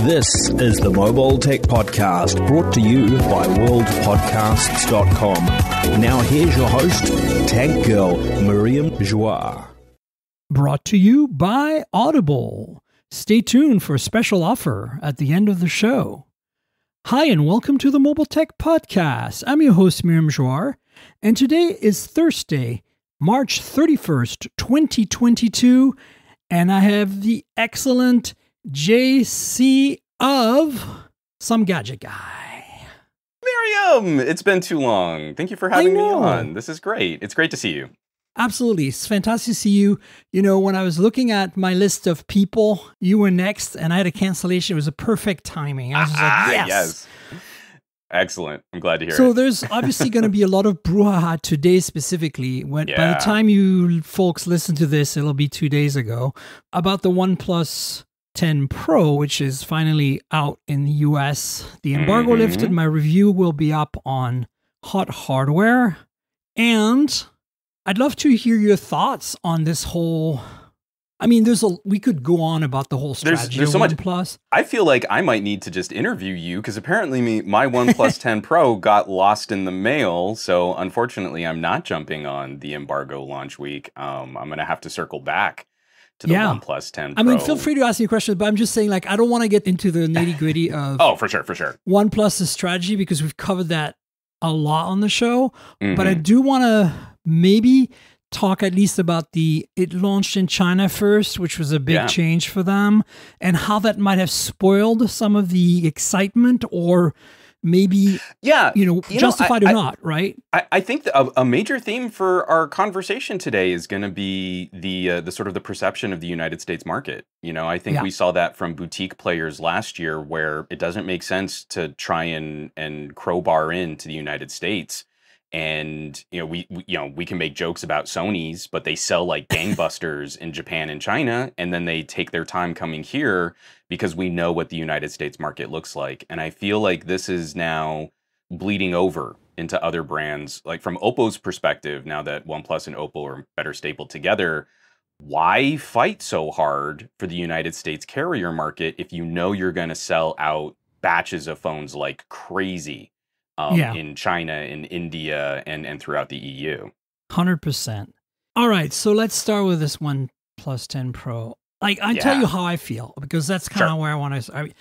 This is the Mobile Tech Podcast, brought to you by worldpodcasts.com. Now here's your host, Tech Girl Miriam Joie. Brought to you by Audible. Stay tuned for a special offer at the end of the show. Hi, and welcome to the Mobile Tech Podcast. I'm your host, Miriam Joie, and today is Thursday, March 31st, 2022, and I have the excellent JC of Some Gadget Guy. Miriam, it's been too long. Thank you for having me on. This is great. It's great to see you. Absolutely. It's fantastic to see you. You know, when I was looking at my list of people, you were next, and I had a cancellation. It was a perfect timing. I was just like, yes. Excellent. I'm glad to hear it. So there's obviously going to be a lot of brouhaha today specifically. By the time you folks listen to this, it'll be 2 days ago, about the OnePlus 10 Pro, which is finally out in the US. The embargo lifted. My review will be up on Hot Hardware. And I'd love to hear your thoughts on this whole... I mean, we could go on about the whole strategy there's so of OnePlus. Much. I feel like I might need to just interview you because apparently my OnePlus 10 Pro got lost in the mail. So unfortunately, I'm not jumping on the embargo launch week. I'm going to have to circle back to the OnePlus 10 Pro. I mean, feel free to ask me questions, but I'm just saying, like, I don't want to get into the nitty gritty of for sure. OnePlus's strategy because we've covered that a lot on the show. But I do want to maybe talk at least about it launched in China first, which was a big change for them, and how that might have spoiled some of the excitement or maybe, justified or not, right? I think a major theme for our conversation today is going to be the sort of the perception of the United States market. You know, I think we saw that from boutique players last year, where it doesn't make sense to try and crowbar into the United States. And we can make jokes about Sony's, but they sell like gangbusters in Japan and China, and then they take their time coming here because we know what the United States market looks like. And I feel like this is now bleeding over into other brands. Like from Oppo's perspective, now that OnePlus and Oppo are better stapled together, why fight so hard for the United States carrier market if you know you're going to sell out batches of phones like crazy? In China, in India, and throughout the EU. 100%. All right, so let's start with this OnePlus 10 Pro. Like, I tell you how I feel, because that's kind of where I want to...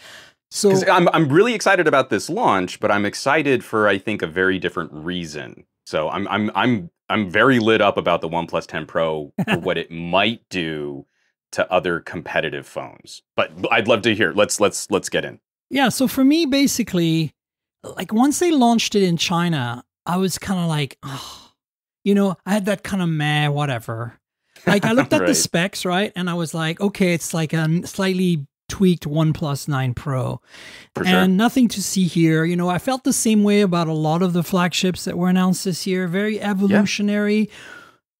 So I'm really excited about this launch, but I'm excited for, I think, a very different reason. So I'm very lit up about the OnePlus 10 Pro for what it might do to other competitive phones. But I'd love to hear. Let's get in. Yeah, so for me, basically... Like, once they launched it in China, I was kind of like, I had that kind of meh, whatever. Like, I looked at the specs, right? And I was like, okay, it's like a slightly tweaked OnePlus 9 Pro. And nothing to see here. You know, I felt the same way about a lot of the flagships that were announced this year. Very evolutionary.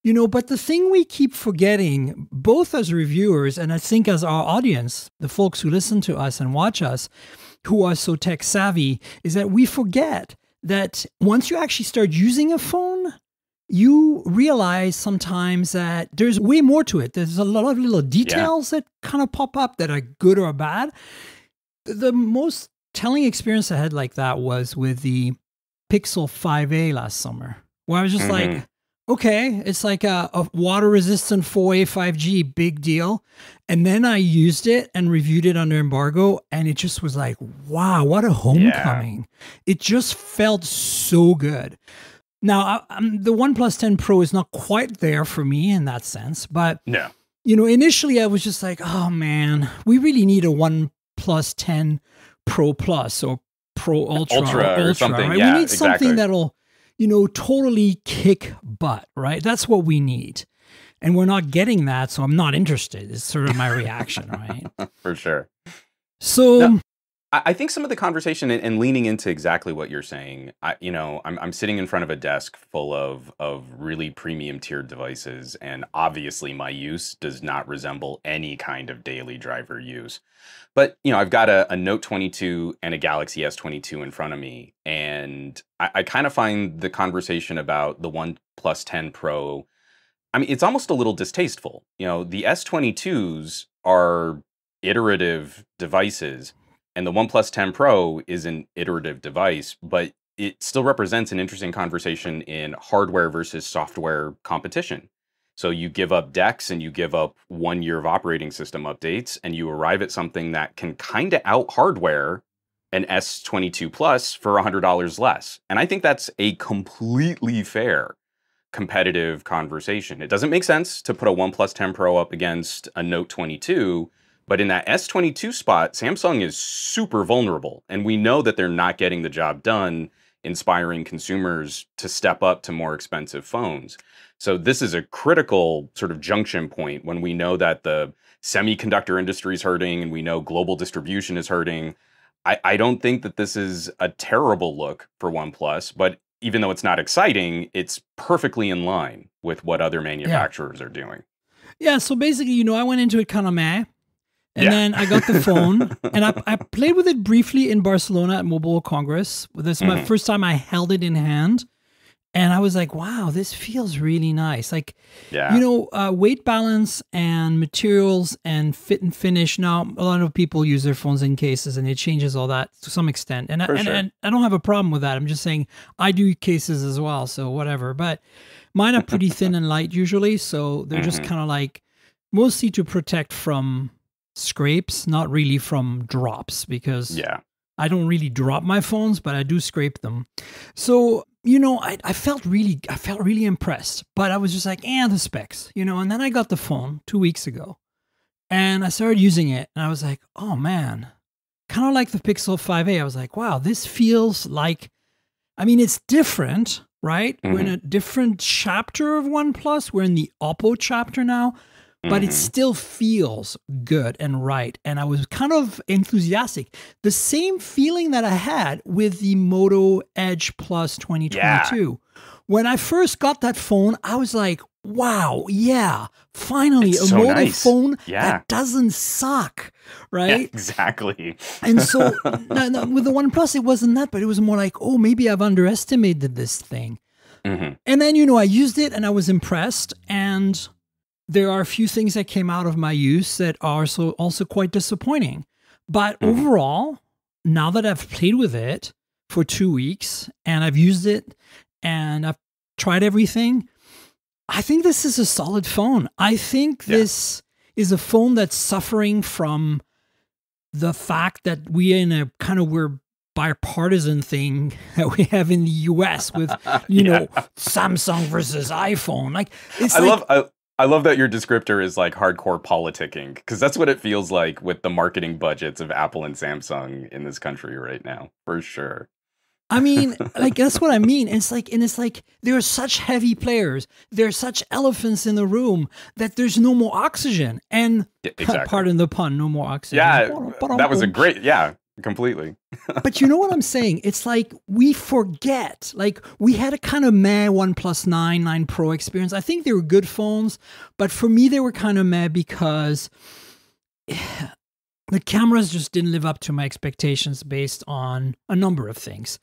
But the thing we keep forgetting, both as reviewers and I think as our audience, the folks who listen to us and watch us, who are so tech savvy, is that we forget that once you actually start using a phone, you realize sometimes that there's way more to it. There's a lot of little details that kind of pop up that are good or bad. The most telling experience I had like that was with the Pixel 5a last summer, where I was just like, okay, it's like a water-resistant 4A 5G, big deal. And then I used it and reviewed it under embargo, and it just was like, wow, what a homecoming. It just felt so good. Now, the OnePlus 10 Pro is not quite there for me in that sense, but initially I was just like, oh man, we really need a OnePlus 10 Pro Plus or Pro Ultra or something. Right? We need something that'll totally kick butt, right? That's what we need. And we're not getting that, so I'm not interested. It's sort of my reaction, right? For sure. So I think some of the conversation and leaning into exactly what you're saying, I'm sitting in front of a desk full of really premium tiered devices, and obviously my use does not resemble any kind of daily driver use. But, I've got a Note 22 and a Galaxy S22 in front of me, and I kind of find the conversation about the OnePlus 10 Pro, I mean, it's almost a little distasteful. The S22s are iterative devices. And the OnePlus 10 Pro is an iterative device, but it still represents an interesting conversation in hardware versus software competition. So you give up DeX and you give up 1 year of operating system updates, and you arrive at something that can kind of out hardware an S22 Plus for $100 less. And I think that's a completely fair competitive conversation. It doesn't make sense to put a OnePlus 10 Pro up against a Note 22, but in that S22 spot, Samsung is super vulnerable. And we know that they're not getting the job done, inspiring consumers to step up to more expensive phones. So this is a critical sort of junction point when we know that the semiconductor industry is hurting and we know global distribution is hurting. I don't think that this is a terrible look for OnePlus, but even though it's not exciting, it's perfectly in line with what other manufacturers are doing. Yeah, so basically, you know, I went into it kind of meh. And then I got the phone, and I played with it briefly in Barcelona at Mobile Congress. This is my first time I held it in hand. And I was like, wow, this feels really nice. Like, you know, weight balance and materials and fit and finish. Now, a lot of people use their phones in cases, and it changes all that to some extent. And I don't have a problem with that. I'm just saying I do cases as well, so whatever. But mine are pretty thin and light usually, so they're just kind of like mostly to protect from scrapes, not really from drops, because I don't really drop my phones, but I do scrape them. So, you know, I felt really impressed, but I was just like, the specs, you know. And then I got the phone 2 weeks ago, and I started using it, and I was like, oh man, kind of like the Pixel 5a. I was like, wow, this feels like, I mean, it's different, right? We're in a different chapter of OnePlus. We're in the Oppo chapter now. But it still feels good and right. And I was kind of enthusiastic. The same feeling that I had with the Moto Edge Plus 2022. When I first got that phone, I was like, wow, finally it's a Moto phone that doesn't suck, right? Yeah, exactly. And so with the OnePlus, it wasn't that, but it was more like, oh, maybe I've underestimated this thing. And then, you know, I used it and I was impressed, and there are a few things that came out of my use that are also quite disappointing. But overall, now that I've played with it for 2 weeks and I've used it and I've tried everything, I think this is a solid phone. I think this is a phone that's suffering from the fact that we're in a kind of weird bipartisan thing that we have in the US with, you know, Samsung versus iPhone. Like, it's I love that your descriptor is like hardcore politicking, because that's what it feels like with the marketing budgets of Apple and Samsung in this country right now, for sure. I mean, like, that's what I mean. It's like there are such heavy players, there are such elephants in the room that there's no more oxygen. And pardon the pun, no more oxygen. Yeah, that was a great, completely. But you know what I'm saying? It's like we forget. Like, we had a kind of meh OnePlus 9 Pro experience. I think they were good phones, but for me they were kind of meh because the cameras just didn't live up to my expectations based on a number of things.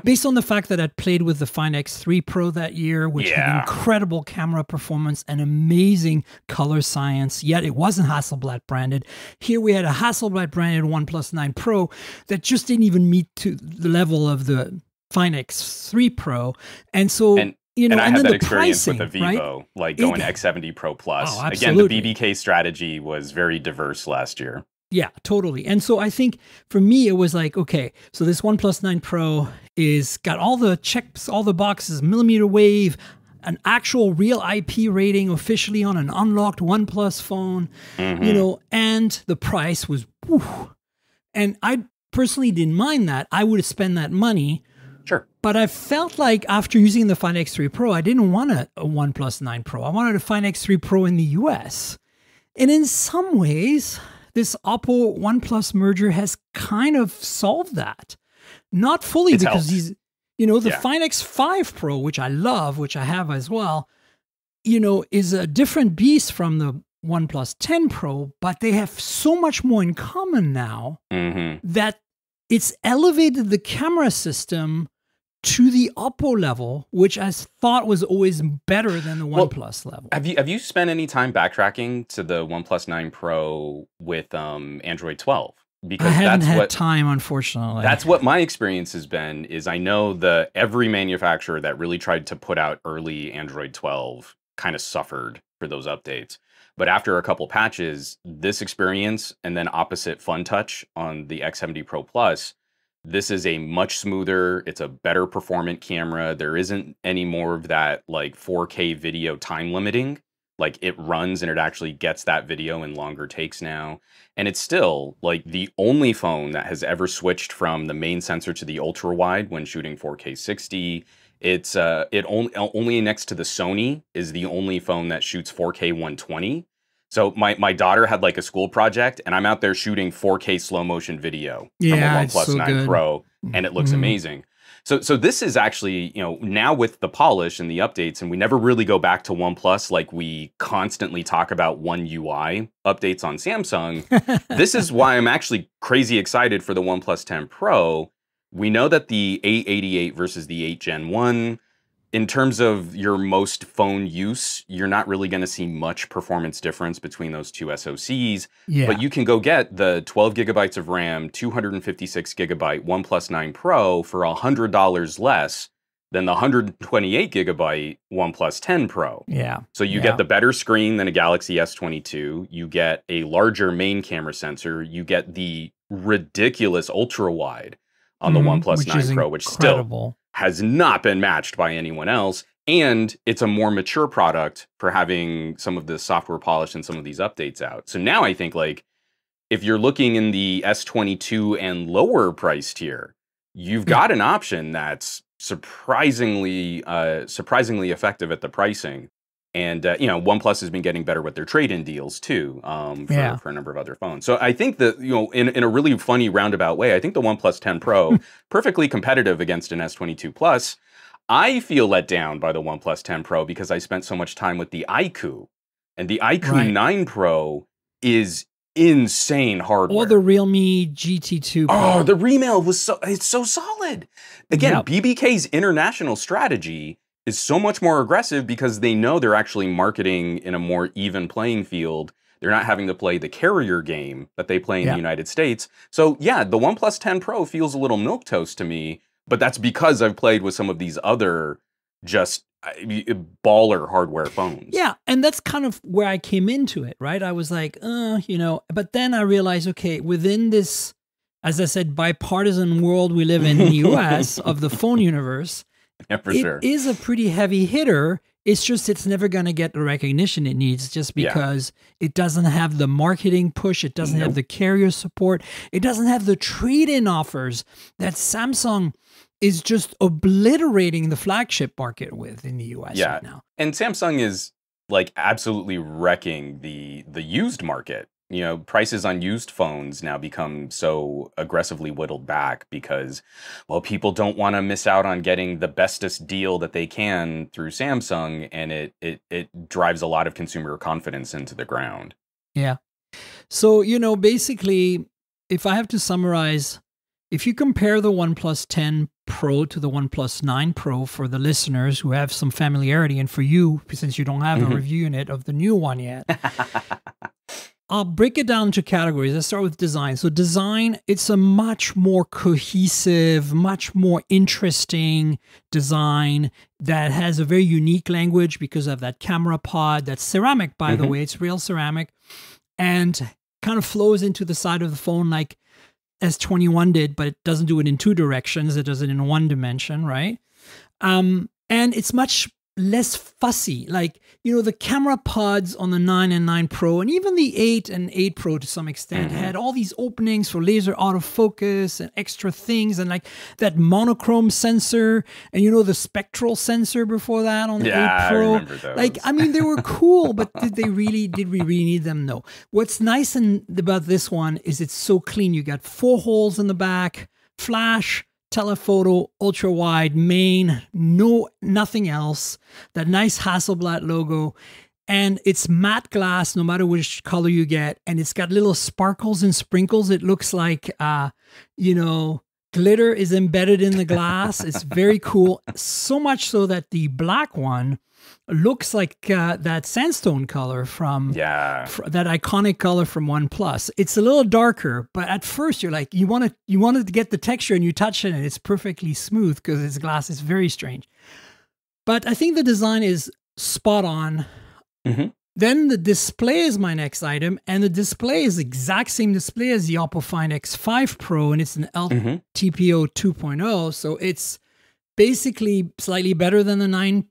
Based on the fact that I'd played with the Find X3 Pro that year, which had incredible camera performance and amazing color science, yet it wasn't Hasselblad branded. Here we had a Hasselblad branded OnePlus 9 Pro that just didn't even meet to the level of the Find X3 Pro. And so... you know, and I had that experience pricing, with the Vivo, like going X70 Pro Plus. Oh, again, the BBK strategy was very diverse last year. Yeah, totally. And so I think for me, it was like, okay, so this OnePlus 9 Pro is got all the checks, all the boxes, millimeter wave, an actual real IP rating officially on an unlocked OnePlus phone, you know, and the price was, and I personally didn't mind that. I would have spent that money. Sure. But I felt like after using the Find X3 Pro, I didn't want a OnePlus 9 Pro. I wanted a Find X3 Pro in the US. And in some ways, this Oppo OnePlus merger has kind of solved that. Not fully, because he's, you know, the Find X5 Pro, which I love, which I have as well, you know, is a different beast from the OnePlus 10 Pro, but they have so much more in common now that it's elevated the camera system to the Oppo level, which I thought was always better than the OnePlus level. Have you spent any time backtracking to the OnePlus 9 Pro with Android 12? because I haven't that's had what time, unfortunately. that's what my experience has been. Is I know every manufacturer that really tried to put out early Android 12 kind of suffered for those updates. But after a couple patches, this experience and then opposite Fun Touch on the X70 Pro Plus, this is a much smoother, it's a better performant camera. There isn't any more of that like 4K video time limiting. Like it runs and it actually gets that video in longer takes now. And it's still like the only phone that has ever switched from the main sensor to the ultra wide when shooting 4K 60. It's only next to the Sony is the only phone that shoots 4K 120. So my daughter had like a school project and I'm out there shooting 4K slow motion video from a OnePlus 9 Pro and it looks amazing. So this is actually, you know, now with the polish and the updates, and we never really go back to OnePlus like we constantly talk about One UI updates on Samsung. This is why I'm actually crazy excited for the OnePlus 10 Pro. We know that the 888 versus the 8 Gen 1, in terms of your most phone use, you're not really going to see much performance difference between those two SoCs. Yeah. But you can go get the 12 gigabytes of RAM, 256 gigabyte OnePlus 9 Pro for $100 less than the 128 gigabyte OnePlus 10 Pro. Yeah. So you get the better screen than a Galaxy S22. You get a larger main camera sensor. You get the ridiculous ultra wide on the OnePlus 9 Pro, which still has not been matched by anyone else. And it's a more mature product for having some of the software polish and some of these updates out. So now I think like if you're looking in the S22 and lower price tier, you've got an option that's surprisingly effective at the pricing. And, you know, OnePlus has been getting better with their trade-in deals, too, for a number of other phones. So I think that, you know, in a really funny roundabout way, I think the OnePlus 10 Pro, perfectly competitive against an S22 Plus. I feel let down by the OnePlus 10 Pro because I spent so much time with the iQOO. And the iQOO 9 Pro is insane hardware. Or the Realme GT2 Pro. Oh, the Remel it's so solid. Again, BBK's international strategy is so much more aggressive because they know they're actually marketing in a more even playing field. They're not having to play the carrier game that they play in the United States. So yeah, the OnePlus 10 Pro feels a little milquetoast to me, but that's because I've played with some of these other just baller hardware phones. Yeah, and that's kind of where I came into it, right? I was like, you know, but then I realized, okay, within this, as I said, bipartisan world we live in the US of the phone universe, it is a pretty heavy hitter. It's just it's never going to get the recognition it needs just because it doesn't have the marketing push. It doesn't have the carrier support. It doesn't have the trade-in offers that Samsung is just obliterating the flagship market with in the US right now. And Samsung is like absolutely wrecking the used market. You know, prices on used phones now become so aggressively whittled back because, well, people don't want to miss out on getting the bestest deal that they can through Samsung, and it drives a lot of consumer confidence into the ground. Yeah. So, you know, basically, if I have to summarize, if you compare the OnePlus 10 Pro to the OnePlus 9 Pro for the listeners who have some familiarity, and for you, since you don't have a review unit of the new one yet, I'll break it down into categories. Let's start with design. So design, it's a much more cohesive, much more interesting design that has a very unique language because of that camera pod. That's ceramic, by the way. It's real ceramic. And kind of flows into the side of the phone like S21 did, but it doesn't do it in two directions. It does it in one dimension, right? And it's much less fussy. Like, you know, the camera pods on the 9 and 9 Pro, and even the 8 and 8 Pro to some extent, had all these openings for laser autofocus and extra things, and like that monochrome sensor, and you know, the spectral sensor before that on the 8 Pro. I remember those. Like, I mean, they were cool, but did we really need them? No. What's nice about this one is it's so clean. You got 4 holes in the back, flash, telephoto, ultra wide, main, nothing else. That nice Hasselblad logo, and it's matte glass no matter which color you get, and it's got little sparkles and sprinkles. It looks like you know, glitter is embedded in the glass. It's very cool. So much so that the black one looks like that sandstone color from that iconic color from OnePlus. It's a little darker, but at first you're like, you wanted to get the texture, and you touch it and it's perfectly smooth because it's glass. It's very strange. But I think the design is spot on. Mm-hmm. Then the display is my next item, and the display is the exact same display as the Oppo Find X5 Pro, and it's an LTPO 2.0, so it's basically slightly better than the 9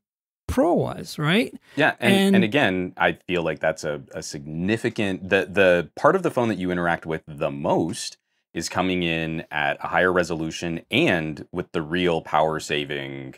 Pro was, right? Yeah, and again, I feel like that's a significant, the part of the phone that you interact with the most is coming in at a higher resolution and with the real power-saving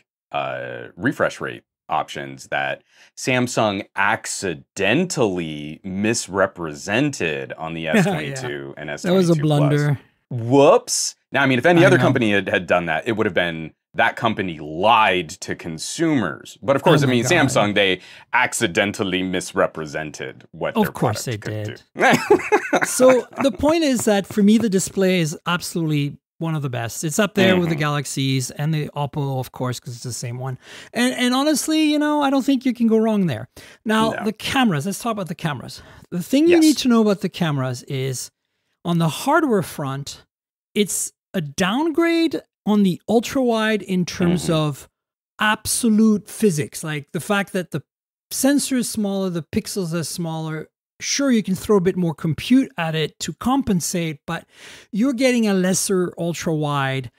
refresh rate options that Samsung accidentally misrepresented on the S22 and S22 That was a blunder. Whoops. Now, I mean, if any other company had done that, it would have been that company lied to consumers. But of course, Samsung, they accidentally misrepresented what their product could did. do. So the point is that for me, the display is absolutely one of the best. It's up there with the Galaxies and the Oppo, of course, because it's the same one. And honestly, I don't think you can go wrong there. Now, the cameras. Let's talk about the cameras. The thing you need to know about the cameras is on the hardware front, it's a downgrade on the ultra wide in terms of absolute physics, like the fact that the sensor is smaller, the pixels are smaller. Sure, you can throw a bit more compute at it to compensate, but you're getting a lesser ultra wide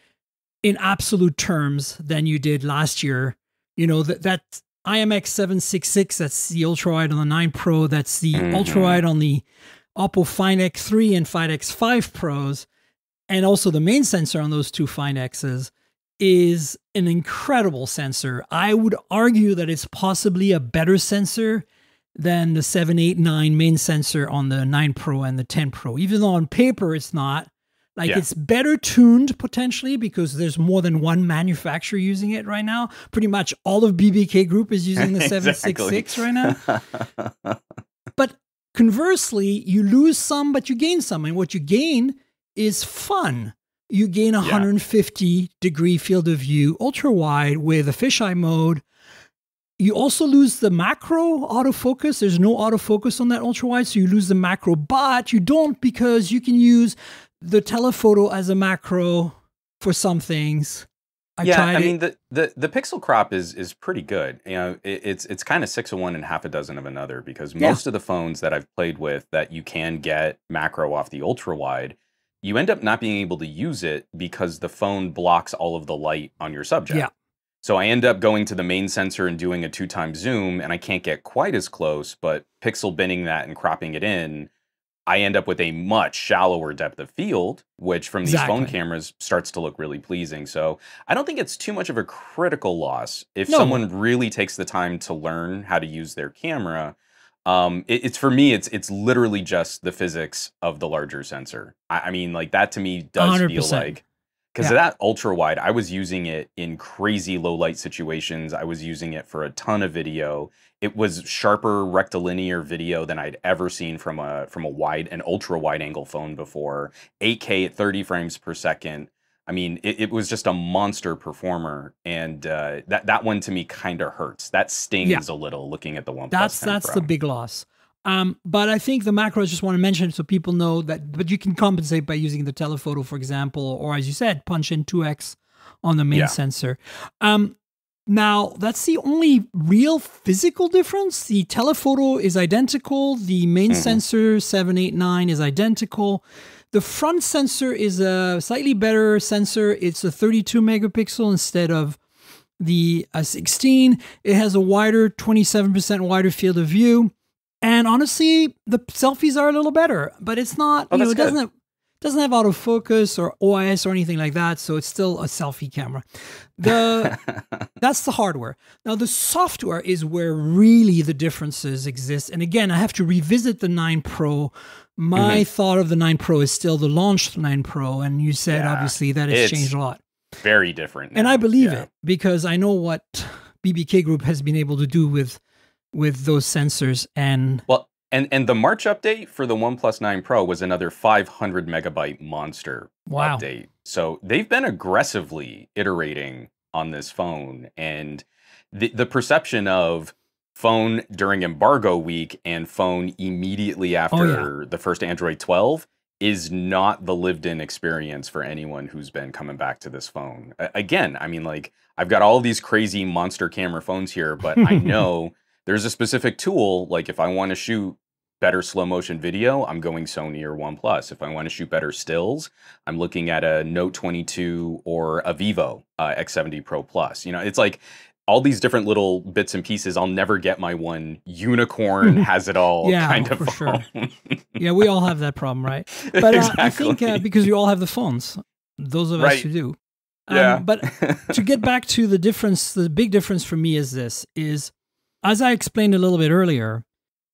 in absolute terms than you did last year. That IMX 766, that's the ultra wide on the 9 Pro, that's the ultra wide on the Oppo Find X3 and Find X5 Pros, and also the main sensor on those two Find X's is an incredible sensor. I would argue that it's possibly a better sensor than the 789 main sensor on the 9 Pro and the 10 Pro, even though on paper it's not. It's better tuned potentially because there's more than one manufacturer using it right now. Pretty much all of BBK Group is using the 766 right now. But conversely, you lose some, but you gain some. And what you gain is fun. You gain 150 degree field of view, ultra wide with a fisheye mode. You also lose the macro autofocus. There's no autofocus on that ultra wide, so you lose the macro, but you don't because you can use the telephoto as a macro for some things. The pixel crop is pretty good. It's kind of 6 of one and half a dozen of another because most of the phones that I've played with that you can get macro off the ultra wide, you end up not being able to use it because the phone blocks all of the light on your subject. Yeah. So I end up going to the main sensor and doing a 2x zoom, and I can't get quite as close, but pixel binning that and cropping it in, I end up with a much shallower depth of field, which from these phone cameras starts to look really pleasing. So I don't think it's too much of a critical loss if someone really takes the time to learn how to use their camera. It's for me, it's literally just the physics of the larger sensor. I mean, like that to me does 100%. Feel like. Because that ultra wide, I was using it in crazy low light situations. I was using it for a ton of video. It was sharper rectilinear video than I'd ever seen from an ultra wide angle phone before. 8K at 30 frames per second. I mean, it was just a monster performer, and that one to me kind of hurts. That stings a little looking at the OnePlus 10 That's Pro. the big loss. But I think the macros, just want to mention it so people know that, but you can compensate by using the telephoto, for example, or as you said, punch in 2x on the main sensor. Now, that's the only real physical difference. The telephoto is identical. The main sensor, 789, is identical. The front sensor is a slightly better sensor. It's a 32 megapixel instead of the 16. It has a wider, 27% wider field of view. And honestly, the selfies are a little better, but it's not, it doesn't have autofocus or OIS or anything like that, so it's still a selfie camera. That's the hardware. Now, the software is where really the differences exist. And again, I have to revisit the 9 Pro. My thought of the 9 Pro is still the launched 9 Pro, and you said, obviously, that it's changed a lot. Very different now. And I believe it, because I know what BBK Group has been able to do with those sensors. And the March update for the OnePlus 9 Pro was another 500 megabyte monster update. So they've been aggressively iterating on this phone, and the perception of phone during embargo week and phone immediately after the first Android 12 is not the lived-in experience for anyone who's been coming back to this phone. Again, I mean, like, I've got all these crazy monster camera phones here, but I know there's a specific tool, like if I want to shoot better slow motion video, I'm going Sony or OnePlus. If I want to shoot better stills, I'm looking at a Note 22 or a Vivo X70 Pro Plus. You know, it's like all these different little bits and pieces. I'll never get my one unicorn has it all kind of phone. Sure. Yeah, we all have that problem, right? But Exactly. I think because you all have the phones, those of us who do. But to get back to the difference, the big difference for me is this, is as I explained a little bit earlier,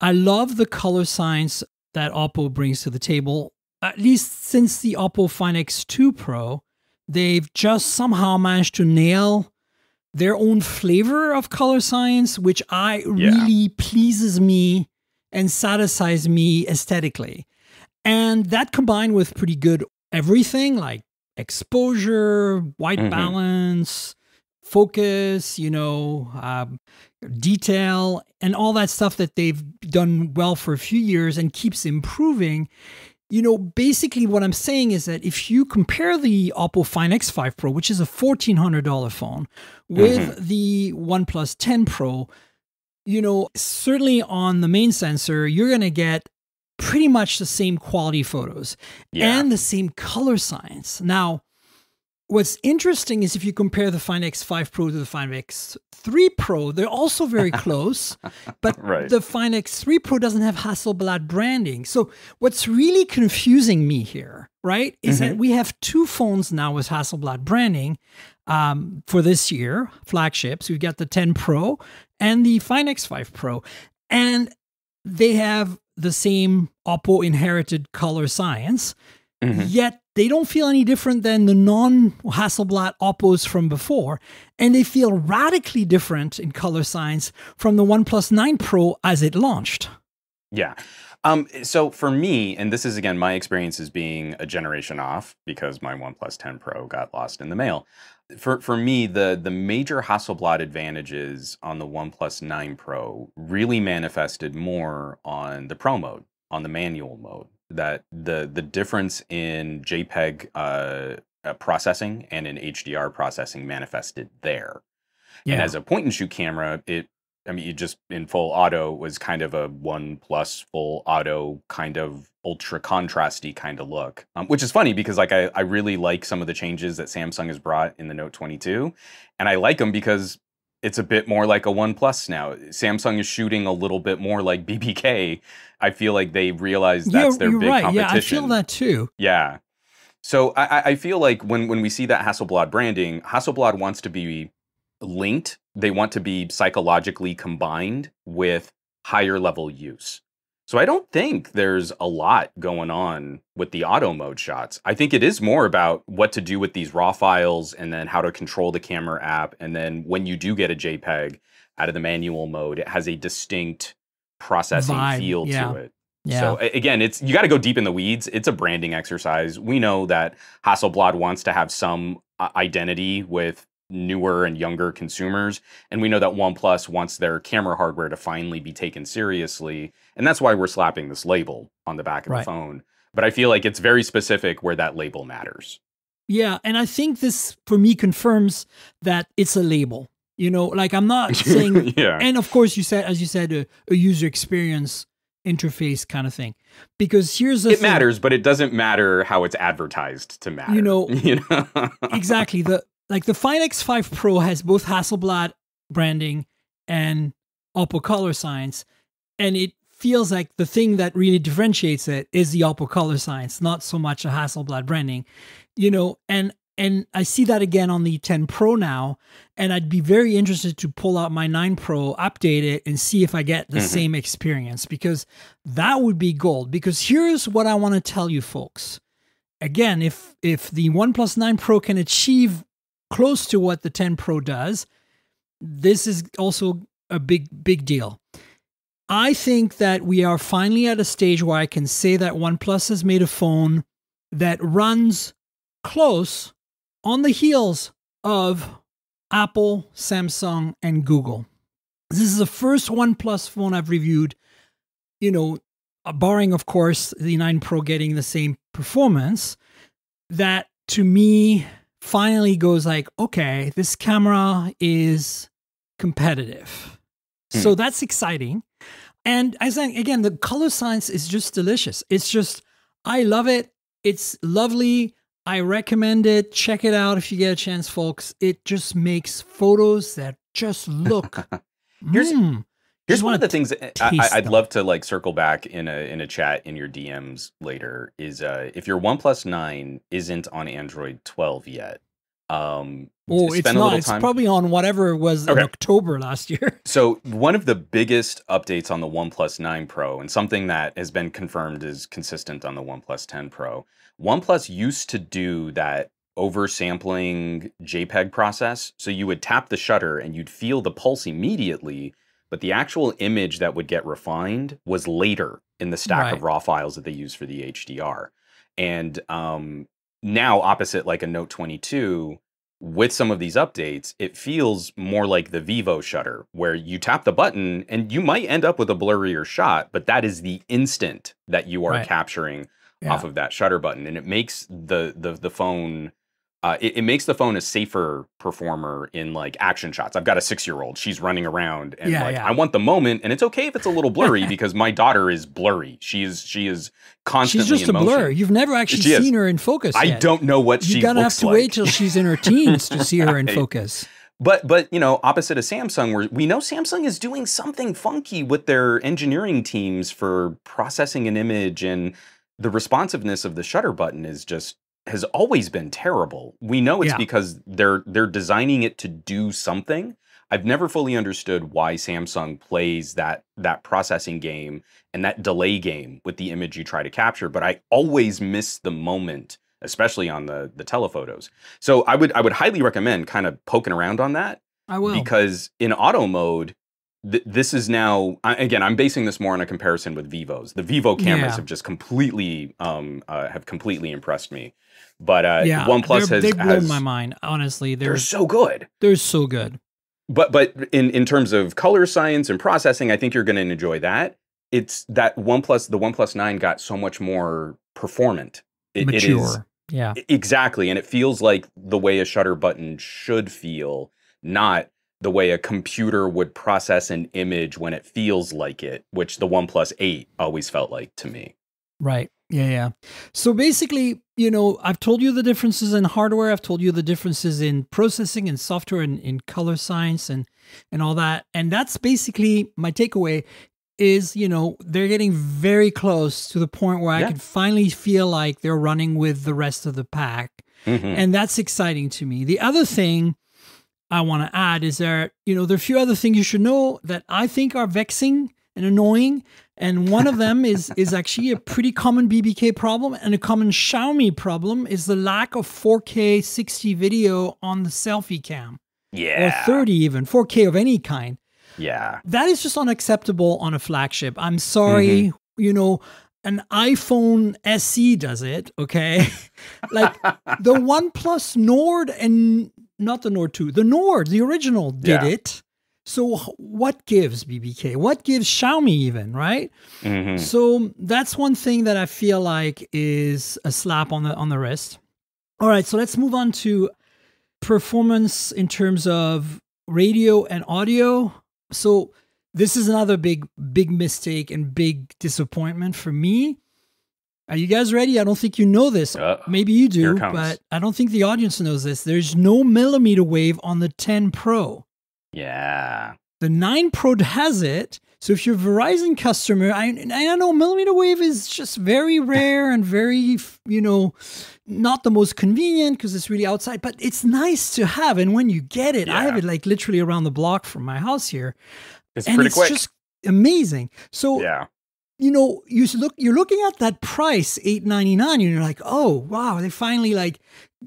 I love the color science that Oppo brings to the table. At least since the Oppo Find X2 Pro, they've just somehow managed to nail their own flavor of color science, which really pleases me and satisfies me aesthetically. And that combined with pretty good everything like exposure, white balance, focus, you know, detail, and all that stuff that they've done well for a few years and keeps improving. You know, basically what I'm saying is that if you compare the Oppo Find X5 Pro, which is a $1,400 phone, with the OnePlus 10 Pro, you know, certainly on the main sensor, you're going to get pretty much the same quality photos and the same color science. Now, what's interesting is if you compare the Find X5 Pro to the Find X3 Pro, they're also very close, but the Find X3 Pro doesn't have Hasselblad branding. So what's really confusing me here, right, is that we have two phones now with Hasselblad branding for this year, flagships. We've got the 10 Pro and the Find X5 Pro, and they have the same Oppo inherited color science, yet they don't feel any different than the non-Hasselblad Oppos from before, and they feel radically different in color science from the OnePlus 9 Pro as it launched. Yeah. So for me, and this is again my experience as being a generation off because my OnePlus 10 Pro got lost in the mail. For me, the major Hasselblad advantages on the OnePlus 9 Pro really manifested more on the Pro mode, on the manual mode. That the difference in JPEG processing and in HDR processing manifested there. Yeah. And as a point-and-shoot camera, it just in full auto was kind of a OnePlus full auto kind of ultra contrasty kind of look, which is funny because like I really like some of the changes that Samsung has brought in the Note 22, and I like them because it's a bit more like a OnePlus now. Samsung is shooting a little bit more like BBK. I feel like they realize that's their big competition. Yeah, I feel that too. Yeah. So I feel like when we see that Hasselblad branding, Hasselblad wants to be linked. They want to be psychologically combined with higher level use. So I don't think there's a lot going on with the auto mode shots. I think it is more about what to do with these raw files and then how to control the camera app. And then when you do get a JPEG out of the manual mode, it has a distinct processing feel to it. Yeah. So again, you got to go deep in the weeds. It's a branding exercise. We know that Hasselblad wants to have some identity with newer and younger consumers. And we know that OnePlus wants their camera hardware to finally be taken seriously. And that's why we're slapping this label on the back of the phone. But I feel like it's very specific where that label matters. Yeah. And I think this, for me, confirms that it's a label. You know, like I'm not saying, and of course you said, as you said, a user experience interface kind of thing. Because here's the thing. It matters, but it doesn't matter how it's advertised to matter. You know, exactly. Like the Find X5 Pro has both Hasselblad branding and Oppo color science, and it feels like the thing that really differentiates it is the Oppo color science, not so much a Hasselblad branding, you know, and I see that again on the 10 Pro now, and I'd be very interested to pull out my 9 Pro, update it, and see if I get the same experience, because that would be gold. Because here's what I want to tell you folks. Again, if the OnePlus 9 Pro can achieve close to what the 10 Pro does, this is also a big deal. I think that we are finally at a stage where I can say that OnePlus has made a phone that runs close on the heels of Apple, Samsung, and Google. This is the first OnePlus phone I've reviewed, barring, of course, the 9 Pro getting the same performance, that to me finally goes like, okay, this camera is competitive. So that's exciting. And I think, again, the color science is just delicious. It's just, I love it. It's lovely. I recommend it. Check it out if you get a chance, folks. It just makes photos that just look. Here's one of the things that I'd love to like circle back in a chat in your DMs later is if your OnePlus 9 isn't on Android 12 yet. It's not. It's probably on whatever it was in October last year. So one of the biggest updates on the OnePlus 9 Pro, and something that has been confirmed is consistent on the OnePlus 10 Pro, OnePlus used to do that oversampling JPEG process. So you would tap the shutter and you'd feel the pulse immediately, but the actual image that would get refined was later in the stack of raw files that they use for the HDR. And now, opposite like a Note 22, with some of these updates, it feels more like the Vivo shutter, where you tap the button and you might end up with a blurrier shot, but that is the instant that you are capturing off of that shutter button. And it makes the phone... it makes the phone a safer performer in like action shots. I've got a 6-year-old. She's running around and I want the moment, and it's okay if it's a little blurry because my daughter is blurry. She is constantly She's just in a motion. blur. You've never actually seen her in focus yet. I don't know what she looks like. You're going to have to wait till she's in her teens to see her in focus. But opposite of Samsung, where we know Samsung is doing something funky with their engineering teams for processing an image, and the responsiveness of the shutter button has always been terrible. We know it's because they're designing it to do something. I've never fully understood why Samsung plays that processing game and that delay game with the image you try to capture, but I always miss the moment, especially on the telephotos. So I would highly recommend kind of poking around on that. I will. Because in auto mode, this is now, again, I'm basing this more on a comparison with Vivo's. The Vivo cameras have just completely impressed me. But OnePlus they've blown my mind, honestly. They're so good. They're so good. But in terms of color science and processing, I think you're going to enjoy that. It's that the OnePlus 9 got so much more performant. Mature. Exactly. And it feels like the way a shutter button should feel, not the way a computer would process an image when it feels like it, which the OnePlus 8 always felt like to me. Right. Yeah. So basically, I've told you the differences in hardware. I've told you the differences in processing and software and in color science and all that. And that's basically my takeaway is, they're getting very close to the point where I can finally feel like they're running with the rest of the pack. And that's exciting to me. The other thing I want to add is there are a few other things you should know that I think are vexing and annoying. And one of them is actually a pretty common BBK problem, and a common Xiaomi problem is the lack of 4K 60 video on the selfie cam. Yeah. Or 30 even, 4K of any kind. Yeah. That is just unacceptable on a flagship. I'm sorry, an iPhone SE does it, okay? Like the OnePlus Nord and not the Nord 2, the Nord, the original did it. So what gives BBK? What gives Xiaomi even, right? So that's one thing that I feel like is a slap on the wrist. All right, so let's move on to performance in terms of radio and audio. So this is another big mistake and big disappointment for me. Are you guys ready? I don't think you know this. Maybe you do, but I don't think the audience knows this. There's no millimeter wave on the 10 Pro. Yeah. The 9 Pro has it. So if you're a Verizon customer, I know millimeter wave is just very rare and very, not the most convenient because it's really outside, but it's nice to have. And when you get it, I have it like literally around the block from my house here. It's pretty quick. Just amazing. So, you're looking at that price, $899, and you're like, oh, wow, they finally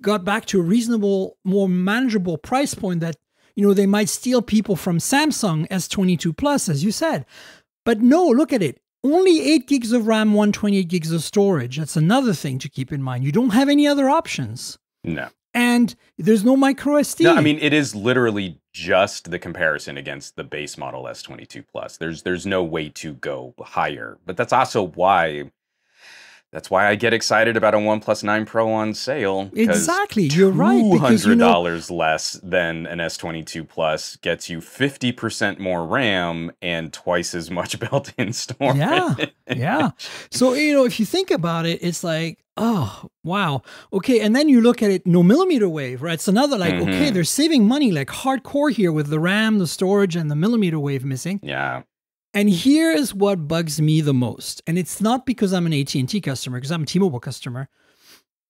got back to a reasonable, more manageable price point that, they might steal people from Samsung S22 Plus, as you said. But no, look at it. Only 8 gigs of RAM, 128 gigs of storage. That's another thing to keep in mind. You don't have any other options. No. And there's no micro SD. No, I mean, it is literally just the comparison against the base model S22 Plus. There's no way to go higher. But that's also why I get excited about a OnePlus 9 Pro on sale. Exactly, you're right. $200 less than an S22 Plus gets you 50% more RAM and twice as much built-in storage. Yeah. So, if you think about it, it's like, oh, wow. Okay, and then you look at it, no millimeter wave, right? It's another okay, they're saving money like hardcore here with the RAM, the storage, and the millimeter wave missing. Yeah. And here's what bugs me the most. And it's not because I'm an AT&T customer, because I'm a T-Mobile customer,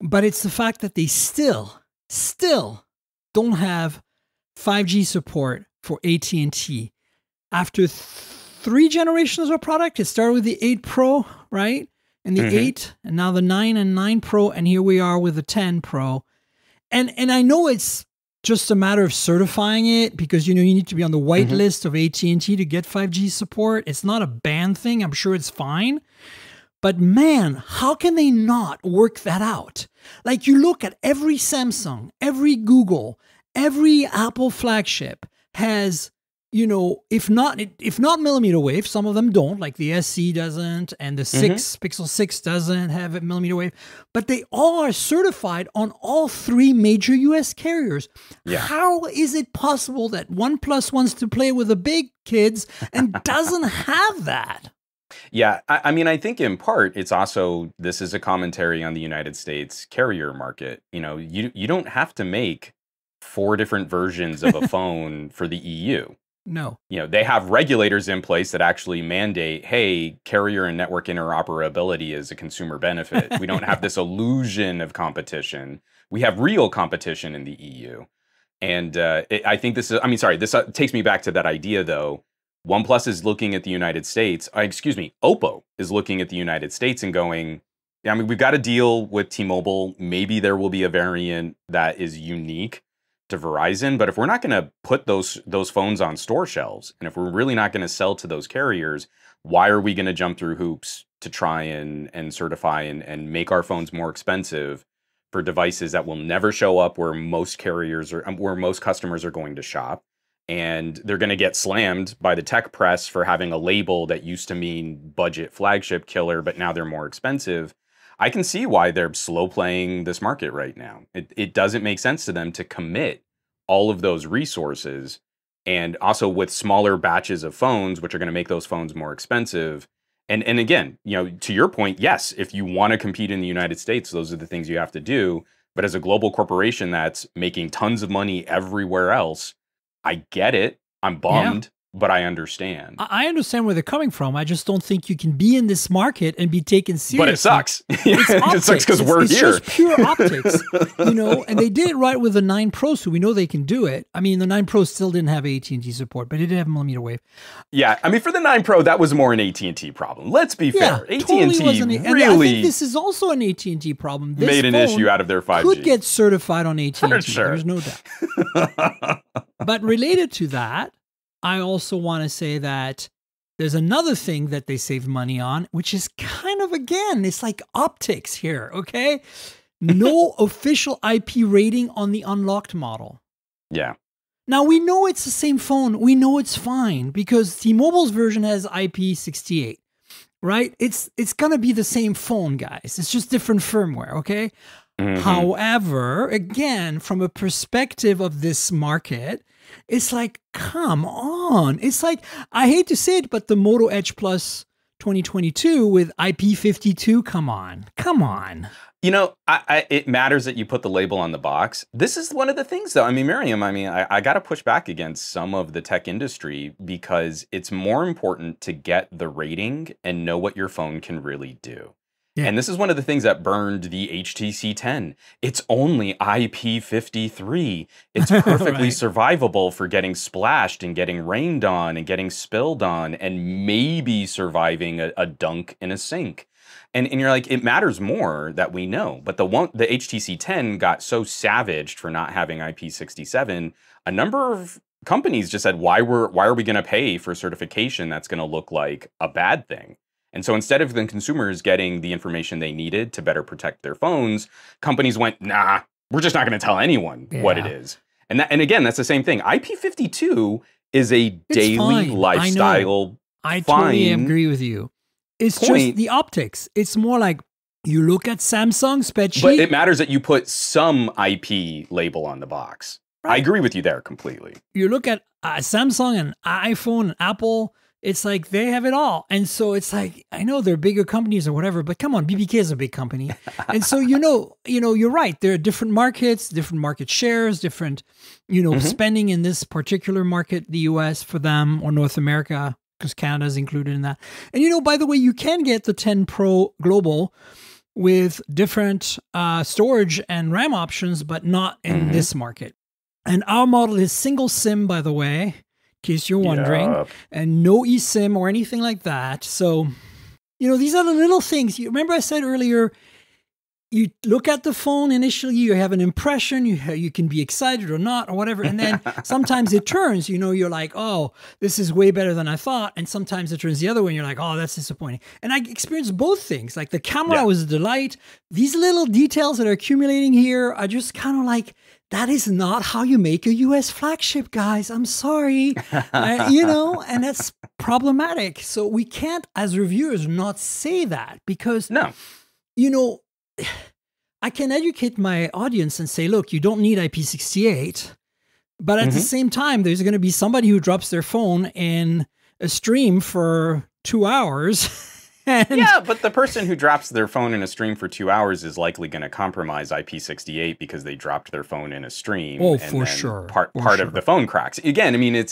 but it's the fact that they still don't have 5G support for AT&T. After 3 generations of product, it started with the 8 Pro, right? And the 8, and now the 9 and 9 Pro, and here we are with the 10 Pro. And I know it's just a matter of certifying it because, you need to be on the white list of AT&T to get 5G support. It's not a banned thing. I'm sure it's fine. But man, how can they not work that out? Like you look at every Samsung, every Google, every Apple flagship has, if not millimeter wave, some of them don't, like the SE doesn't, and the Pixel 6 doesn't have a millimeter wave, but they all are certified on all 3 major US carriers. Yeah. How is it possible that OnePlus wants to play with the big kids and doesn't have that? Yeah, I mean, I think in part, it's also, this is a commentary on the United States carrier market. You don't have to make 4 different versions of a phone for the EU. No. They have regulators in place that actually mandate, hey, carrier and network interoperability is a consumer benefit. We don't have this illusion of competition. We have real competition in the EU. And I think this takes me back to that idea, though. OnePlus is looking at the United States, Oppo is looking at the United States and going, we've got to deal with T-Mobile. Maybe there will be a variant that is unique to Verizon, but if we're not going to put those phones on store shelves, and if we're really not going to sell to those carriers, why are we going to jump through hoops to try and certify and make our phones more expensive for devices that will never show up where most customers are going to shop, and they're going to get slammed by the tech press for having a label that used to mean budget flagship killer, but now they're more expensive. I can see why they're slow playing this market right now. It doesn't make sense to them to commit all of those resources, and also with smaller batches of phones, which are going to make those phones more expensive. And again, to your point, yes, if you want to compete in the United States, those are the things you have to do. But as a global corporation that's making tons of money everywhere else, I get it. I'm bummed. But I understand. I understand where they're coming from. I just don't think you can be in this market and be taken seriously. But it sucks. It sucks because we're here. It's just pure optics, And they did it right with the 9 Pro, so we know they can do it. I mean, the 9 Pro still didn't have AT&T support, but it did have millimeter wave. Yeah, I mean, for the 9 Pro, that was more an AT&T problem. Let's be fair. AT&T totally really, I think this is also an AT&T problem. This made an issue out of their 5G. Could get certified on AT&T. For sure. There's no doubt. But related to that, I also want to say that there's another thing that they saved money on, which is kind of, again, it's like optics here, okay? No official IP rating on the unlocked model. Yeah. Now, we know it's the same phone. We know it's fine because T-Mobile's version has IP68, right? It's going to be the same phone, guys. It's just different firmware, okay? However, again, from a perspective of this market, it's like, come on. It's like, I hate to say it, but the Moto Edge Plus 2022 with IP52, come on. It matters that you put the label on the box. This is one of the things, though. I mean, Miriam, I got to push back against some of the tech industry because it's more important to get the rating and know what your phone can really do. Yeah. And this is one of the things that burned the HTC 10. It's only IP53. It's perfectly survivable for getting splashed and getting rained on and getting spilled on and maybe surviving a dunk in a sink. And you're like, it matters more that we know. But the HTC 10 got so savaged for not having IP67. A number of companies just said, why are we going to pay for certification that's going to look like a bad thing? And so instead of the consumers getting the information they needed to better protect their phones, companies went, nah, We're just not going to tell anyone what it is. And again, that's the same thing. IP52 is a daily lifestyle. I totally agree with you. It's just the optics. It's more like you look at Samsung spreadsheet. But it matters that you put some IP label on the box. Right. I agree with you there completely. You look at Samsung and iPhone and Apple, it's like they have it all. And so it's like, I know they're bigger companies or whatever, but come on, BBK is a big company. And so, you're right. There are different markets, different market shares, different, spending in this particular market, the US for them, or North America, because Canada is included in that. And, by the way, you can get the 10 Pro Global with different storage and RAM options, but not in this market. And our model is single SIM, by the way, in case you're wondering, and no eSIM or anything like that. So, these are the little things. You remember I said earlier, you look at the phone initially, you have an impression, you can be excited or not or whatever. And then sometimes it turns, you're like, oh, this is way better than I thought. And sometimes it turns the other way and you're like, oh, that's disappointing. And I experienced both things. Like the camera was a delight. These little details that are accumulating here are just kind of like, that is not how you make a US flagship, guys. I'm sorry. And that's problematic. So we can't, as reviewers, not say that because, I can educate my audience and say, look, you don't need IP68. But at the same time, there's going to be somebody who drops their phone in a stream for 2 hours. But the person who drops their phone in a stream for 2 hours is likely going to compromise IP68 because they dropped their phone in a stream. Oh, for sure. Part of the phone cracks. Again, I mean,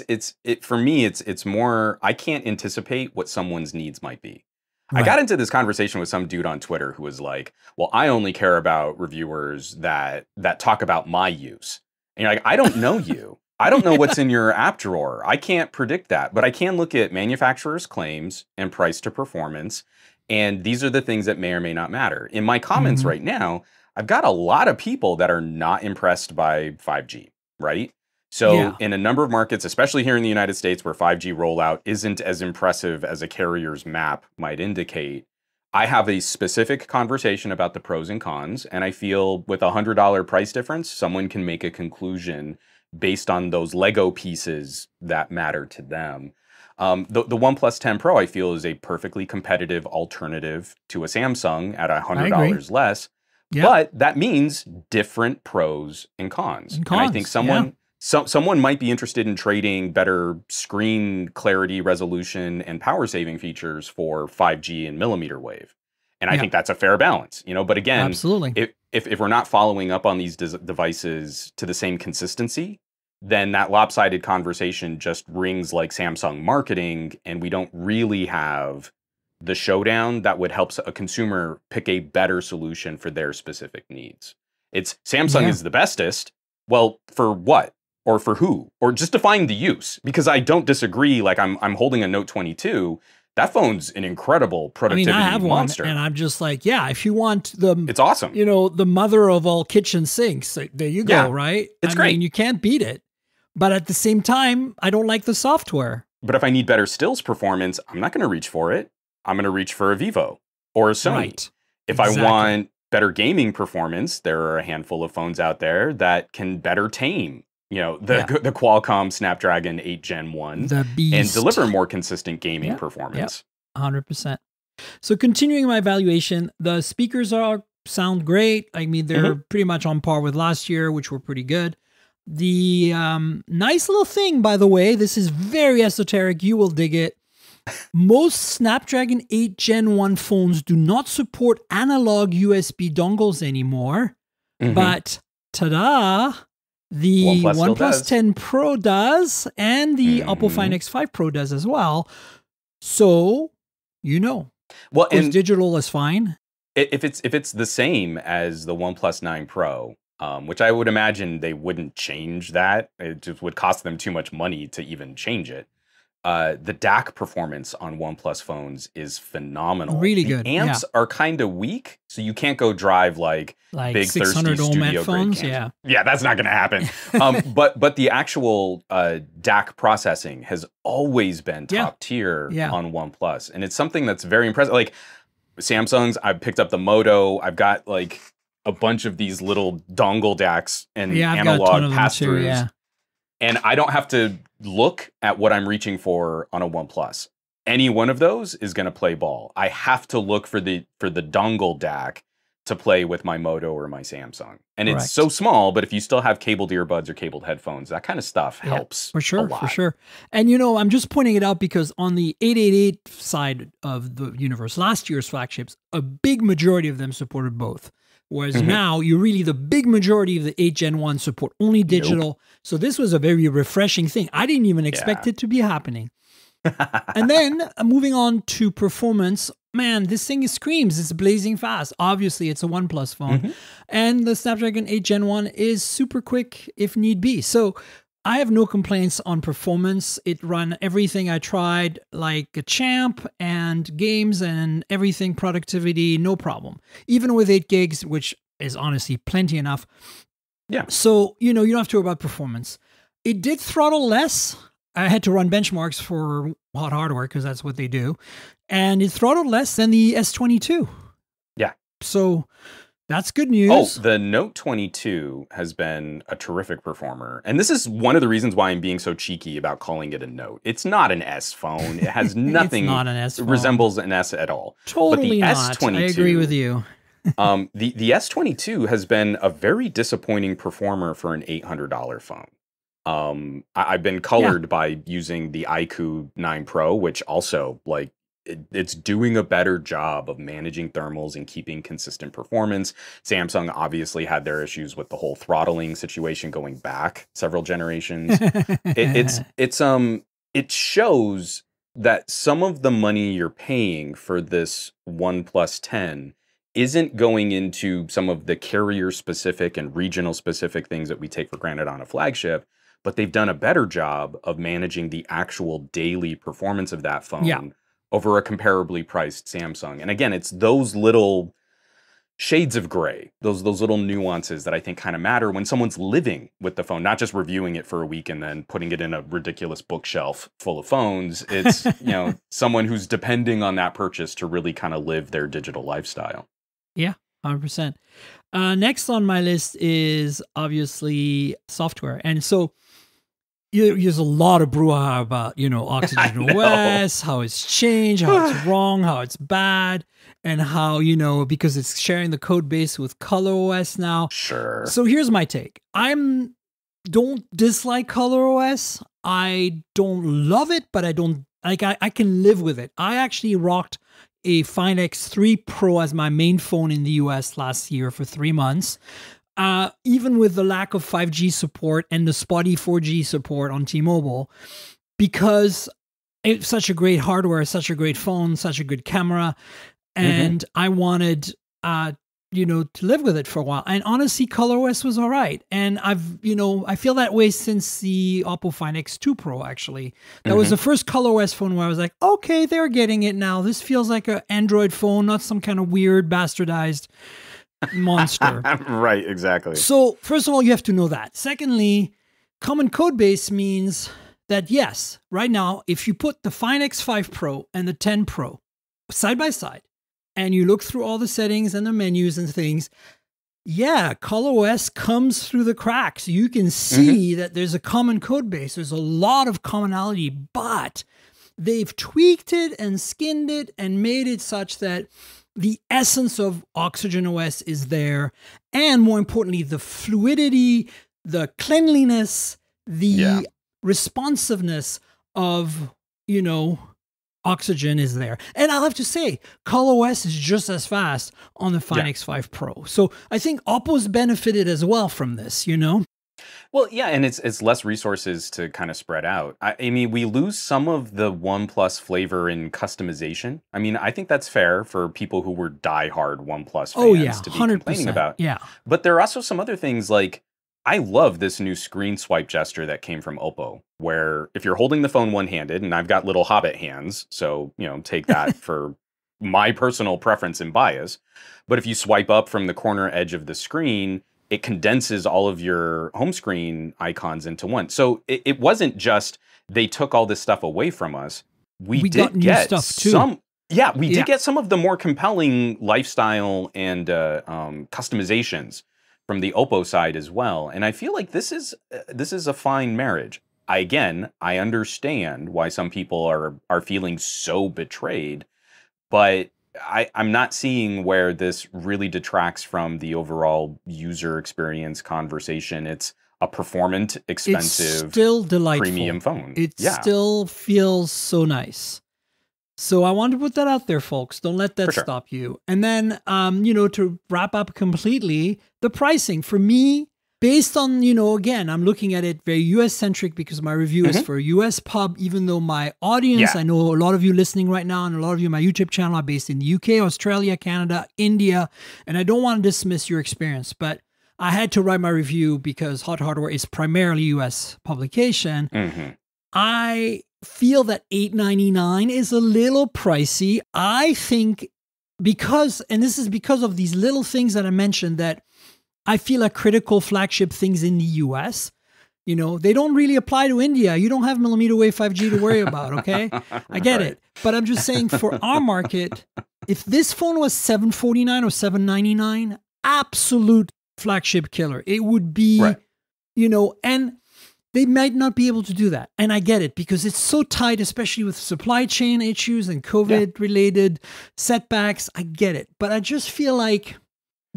for me, it's more, I can't anticipate what someone's needs might be. Right. I got into this conversation with some dude on Twitter who was like, well, I only care about reviewers that talk about my use. And you're like, I don't know you. I don't know what's in your app drawer. I can't predict that, but I can look at manufacturers' claims and price to performance. And these are the things that may or may not matter. In my comments right now, I've got a lot of people that are not impressed by 5G, right? So in a number of markets, especially here in the United States where 5G rollout isn't as impressive as a carrier's map might indicate, I have a specific conversation about the pros and cons. And I feel with $100 price difference, someone can make a conclusion based on those Lego pieces that matter to them. The OnePlus 10 Pro, I feel, is a perfectly competitive alternative to a Samsung at $100 less. Yep. But that means different pros and cons. And I think someone might be interested in trading better screen clarity, resolution, and power saving features for 5G and millimeter wave. And I think that's a fair balance, But again, absolutely. If we're not following up on these devices to the same consistency, then that lopsided conversation just rings like Samsung marketing, and we don't really have the showdown that would help a consumer pick a better solution for their specific needs. It's Samsung is the bestest. Well, for what? Or for who? Or just define the use. Because I don't disagree. Like I'm holding a Note 22. That phone's an incredible productivity I have monster. One, and I'm just like, if you want it's awesome. The mother of all kitchen sinks, there you go, right? It's great. I mean, you can't beat it. But at the same time, I don't like the software. But if I need better stills performance, I'm not going to reach for it. I'm going to reach for a Vivo or a Sony. Right. If I want better gaming performance, there are a handful of phones out there that can better tame, the Qualcomm Snapdragon 8 Gen 1 and deliver more consistent gaming performance. 100%. So continuing my evaluation, the speakers sound great. I mean, they're pretty much on par with last year, which were pretty good. The nice little thing, by the way, this is very esoteric. You will dig it. Most Snapdragon 8 Gen 1 phones do not support analog USB dongles anymore. But ta-da! The OnePlus 10 Pro does, and the Oppo Find X5 Pro does as well. So, well, and digital is fine. If it's the same as the OnePlus 9 Pro, which I would imagine they wouldn't change that. It just would cost them too much money to even change it. The DAC performance on OnePlus phones is phenomenal. Really good. The amps are kind of weak, so you can't go drive like big 600 thirsty studio phones. grade yeah, that's not going to happen. But the actual DAC processing has always been top tier on OnePlus, and it's something that's very impressive. Like Samsung's, I've picked up the Moto. I've got like a bunch of these little dongle DACs and I've got a ton analog of them pass-throughs. too, yeah. And I don't have to look at what I'm reaching for on a OnePlus. Any one of those is going to play ball. I have to look for the dongle DAC to play with my Moto or my Samsung. And Correct. it's so small, but if you still have cabled earbuds or cabled headphones, that kind of stuff helps for sure, a lot. for sure. And you know, I'm just pointing it out because on the 888 side of the universe, last year's flagships, a big majority of them supported both. Whereas now, you really, the big majority of the 8 Gen 1 support only digital. Nope. So this was a very refreshing thing. I didn't even expect it to be happening. And then moving on to performance, man, this thing screams. It's blazing fast. Obviously, it's a OnePlus phone. And the Snapdragon 8 Gen 1 is super quick if need be. So I have no complaints on performance. It ran everything I tried like a champ, and games and everything, productivity, no problem. Even with 8 gigs, which is honestly plenty enough. Yeah. So, you know, you don't have to worry about performance. It did throttle less. I had to run benchmarks for hot hardware because that's what they do. And it throttled less than the S22. Yeah. So that's good news. Oh, the Note 22 has been a terrific performer. And this is one of the reasons why I'm being so cheeky about calling it a Note. It's not an S phone. It has nothing it's not an S phone. Resembles an S at all. Totally but the not. S22, I agree with you. the S22 has been a very disappointing performer for an $800 phone. I've been colored by using the iQOO 9 Pro, which also, like, it's doing a better job of managing thermals and keeping consistent performance. Samsung obviously had their issues with the whole throttling situation going back several generations. It shows that some of the money you're paying for this OnePlus 10 isn't going into some of the carrier-specific and regional-specific things that we take for granted on a flagship, but they've done a better job of managing the actual daily performance of that phone over a comparably priced Samsung. And again, it's those little shades of gray, those little nuances that I think kind of matter when someone's living with the phone, not just reviewing it for a week and then putting it in a ridiculous bookshelf full of phones. It's, you know, someone who's depending on that purchase to really kind of live their digital lifestyle. Yeah, 100%. Next on my list is obviously software. And so there's a lot of brouhaha about, you know, Oxygen OS, how it's changed, how it's wrong, how it's bad, and how, you know, because it's sharing the code base with Color OS now. Sure. So here's my take. Don't dislike Color OS. I don't love it, but I don't, like, I can live with it. I actually rocked a Find X3 Pro as my main phone in the US last year for 3 months. Even with the lack of 5G support and the spotty 4G support on T-Mobile, because it's such a great hardware, such a great phone, such a good camera, and I wanted, you know, to live with it for a while. And honestly, ColorOS was all right. And I feel that way since the Oppo Find X2 Pro, actually. That was the first ColorOS phone where I was like, okay, they're getting it now. This feels like an Android phone, not some kind of weird bastardized monster. Right, exactly. So first of all, you have to know that. Secondly, common code base means that yes, right now, if you put the Find X5 Pro and the 10 Pro side by side, and you look through all the settings and the menus and things, yeah, ColorOS comes through the cracks. You can see that there's a common code base. There's a lot of commonality, but they've tweaked it and skinned it and made it such that the essence of Oxygen OS is there. And more importantly, the fluidity, the cleanliness, the responsiveness of, you know, Oxygen is there. And I'll have to say, ColorOS is just as fast on the Find X5 Pro. So I think Oppo's benefited as well from this, you know? Well, yeah, and it's less resources to kind of spread out. I mean, we lose some of the OnePlus flavor in customization. I mean, I think that's fair for people who were diehard OnePlus fans to be 100%, complaining about. Yeah. But there are also some other things like, I love this new screen swipe gesture that came from Oppo, where if you're holding the phone one-handed, and I've got little hobbit hands, so, you know, take that for my personal preference and bias. But if you swipe up from the corner edge of the screen, it condenses all of your home screen icons into one. So it wasn't just they took all this stuff away from us. We did got new get stuff too. some. Yeah, we did get some of the more compelling lifestyle and customizations from the Oppo side as well. And I feel like this is a fine marriage. I understand why some people are feeling so betrayed, but I'm not seeing where this really detracts from the overall user experience conversation. It's a performant, expensive, it's still delightful premium phone. It still feels so nice. So I want to put that out there, folks. Don't let that stop you. And then, to wrap up completely, the pricing for me, based on, again, I'm looking at it very US centric because my review is for a US pub, even though my audience, I know a lot of you listening right now and a lot of you on my YouTube channel are based in the UK, Australia, Canada, India, and I don't want to dismiss your experience, but I had to write my review because Hot Hardware is primarily US publication. I feel that $899 is a little pricey. I think and this is because of these little things that I mentioned that I feel are critical flagship things in the US. They don't really apply to India. You don't have millimeter wave 5G to worry about, okay? I get it. But I'm just saying for our market, if this phone was $749 or $799, absolute flagship killer. It would be, and they might not be able to do that. And I get it because it's so tight, especially with supply chain issues and COVID-related setbacks. I get it. But I just feel like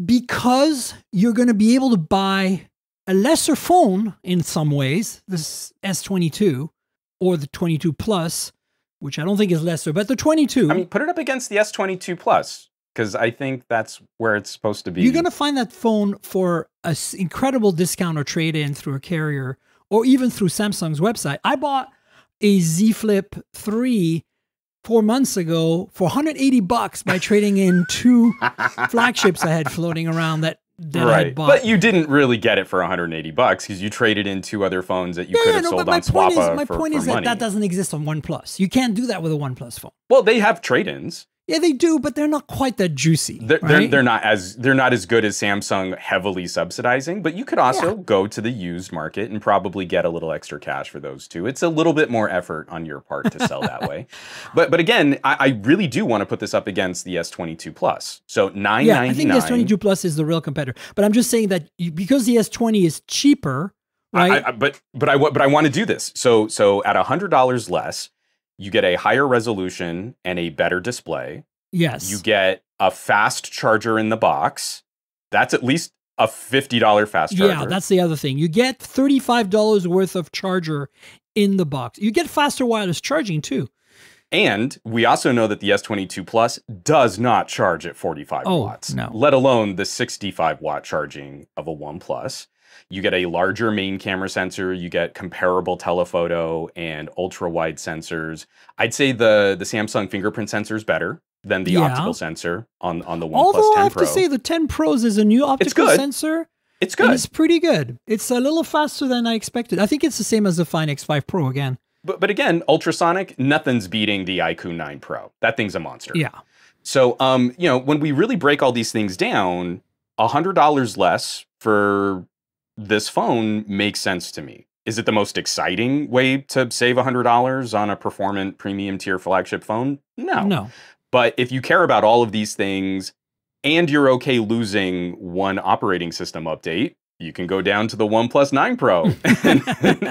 because you're going to be able to buy a lesser phone in some ways, this S22 or the 22 Plus, which I don't think is lesser, but the 22. I mean, put it up against the S22 Plus, because I think that's where it's supposed to be. You're going to find that phone for an incredible discount or trade-in through a carrier or even through Samsung's website. I bought a Z Flip 3 4 months ago for $180 by trading in 2 flagships I had floating around that I had bought. But you didn't really get it for $180 because you traded in 2 other phones that you could have sold on Swappa. My point is that doesn't exist on OnePlus. You can't do that with a OnePlus phone. Well, they have trade-ins. Yeah, they do, but they're not quite that juicy. They're not as good as Samsung heavily subsidizing, but you could also go to the used market and probably get a little extra cash for those 2. It's a little bit more effort on your part to sell that way. But again, I really do want to put this up against the S22 Plus. So $999. Yeah, I think the S22 Plus is the real competitor. But I'm just saying that because the S20 is cheaper, right? But I want to do this. So at $100 less, you get a higher resolution and a better display. Yes. You get a fast charger in the box. That's at least a $50 fast charger. Yeah, that's the other thing. You get $35 worth of charger in the box. You get faster wireless charging too. And we also know that the S22 Plus does not charge at 45 watts, let alone the 65 watt charging of a OnePlus. You get a larger main camera sensor. You get comparable telephoto and ultra wide sensors. I'd say the Samsung fingerprint sensor is better than the optical sensor on the OnePlus 10 Pro. Although I have to say the 10 Pros is a new optical sensor. It's good. It's pretty good. It's a little faster than I expected. I think it's the same as the Fine X5 Pro again. But again, ultrasonic, nothing's beating the iQOO 9 Pro. That thing's a monster. Yeah. So, when we really break all these things down, $100 less for this phone makes sense to me. Is it the most exciting way to save $100 on a performant premium tier flagship phone? No. But if you care about all of these things and you're okay losing one operating system update, you can go down to the OnePlus 9 Pro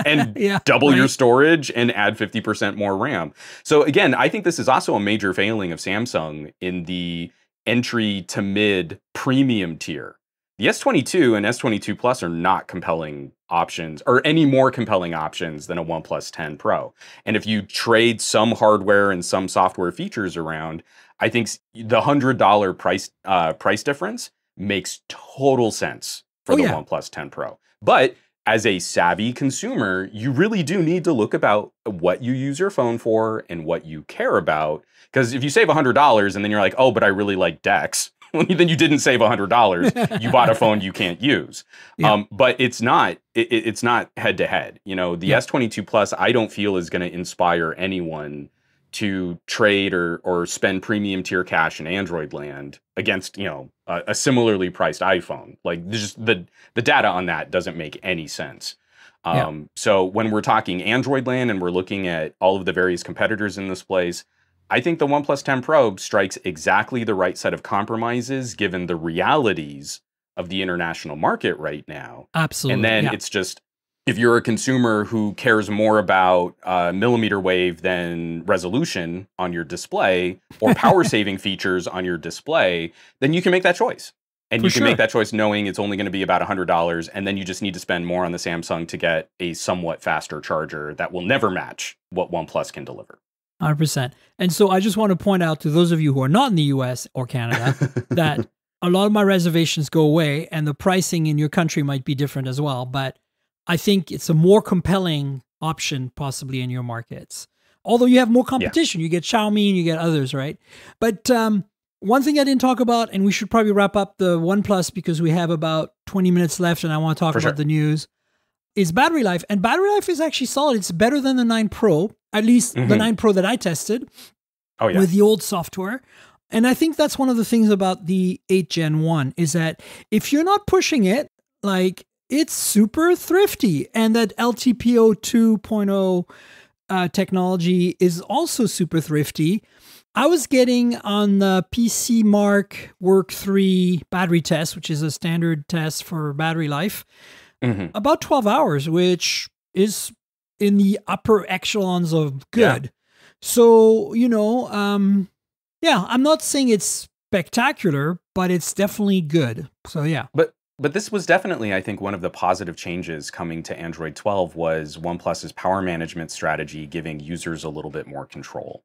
and double your storage and add 50% more RAM. So again, I think this is also a major failing of Samsung in the entry to mid premium tier. The S22 and S22 Plus are not compelling options or any more compelling options than a OnePlus 10 Pro. And if you trade some hardware and some software features around, I think the $100 price difference makes total sense for the OnePlus 10 Pro. But as a savvy consumer, you really do need to look about what you use your phone for and what you care about. Because if you save $100 and then you're like, oh, but I really like DeX, then you didn't save $100. You bought a phone you can't use. But it's not head to head. The S22 Plus, I don't feel is going to inspire anyone to trade or spend premium tier cash in Android land against, a similarly priced iPhone. Like just the data on that doesn't make any sense. So when we're talking Android land and we're looking at all of the various competitors in this place, I think the OnePlus 10 Pro strikes exactly the right set of compromises given the realities of the international market right now. Absolutely. And then it's just, if you're a consumer who cares more about millimeter wave than resolution on your display or power saving features on your display, then you can make that choice. And you can make that choice knowing it's only going to be about $100, and then you just need to spend more on the Samsung to get a somewhat faster charger that will never match what OnePlus can deliver. 100%. And so I just want to point out to those of you who are not in the US or Canada that a lot of my reservations go away, and the pricing in your country might be different as well. But I think it's a more compelling option possibly in your markets. Although you have more competition, you get Xiaomi and you get others, right? But one thing I didn't talk about, and we should probably wrap up the OnePlus because we have about 20 minutes left and I want to talk about the news, is battery life. And battery life is actually solid. It's better than the 9 Pro, at least the 9 Pro that I tested with the old software. And I think that's one of the things about the 8 Gen 1 is that if you're not pushing it, like, it's super thrifty. And that LTPO 2.0 technology is also super thrifty. I was getting on the PC Mark Work 3 battery test, which is a standard test for battery life, about 12 hours, which is in the upper echelons of good. Yeah. So, you know, I'm not saying it's spectacular, but it's definitely good. So, yeah. But this was definitely, I think, one of the positive changes coming to Android 12 was OnePlus's power management strategy giving users a little bit more control.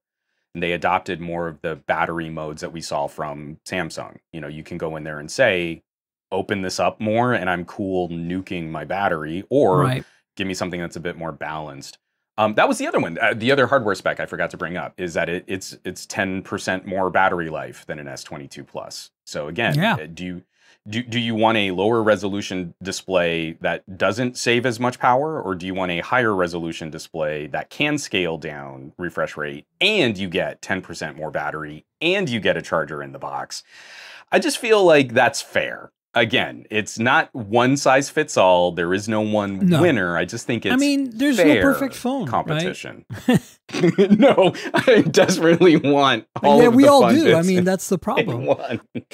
And they adopted more of the battery modes that we saw from Samsung. You know, you can go in there and say, open this up more and I'm cool nuking my battery, or give me something that's a bit more balanced. That was the other one. The other hardware spec I forgot to bring up is that it's 10% more battery life than an S22 Plus. So again, do you want a lower resolution display that doesn't save as much power, or do you want a higher resolution display that can scale down refresh rate and you get 10% more battery and you get a charger in the box? I just feel like that's fair. Again, it's not one size fits all. There is no one winner. I just think it's there's fair no perfect phone competition. Right? No, I desperately want all of we the all fun do. bits I mean, that's the problem. in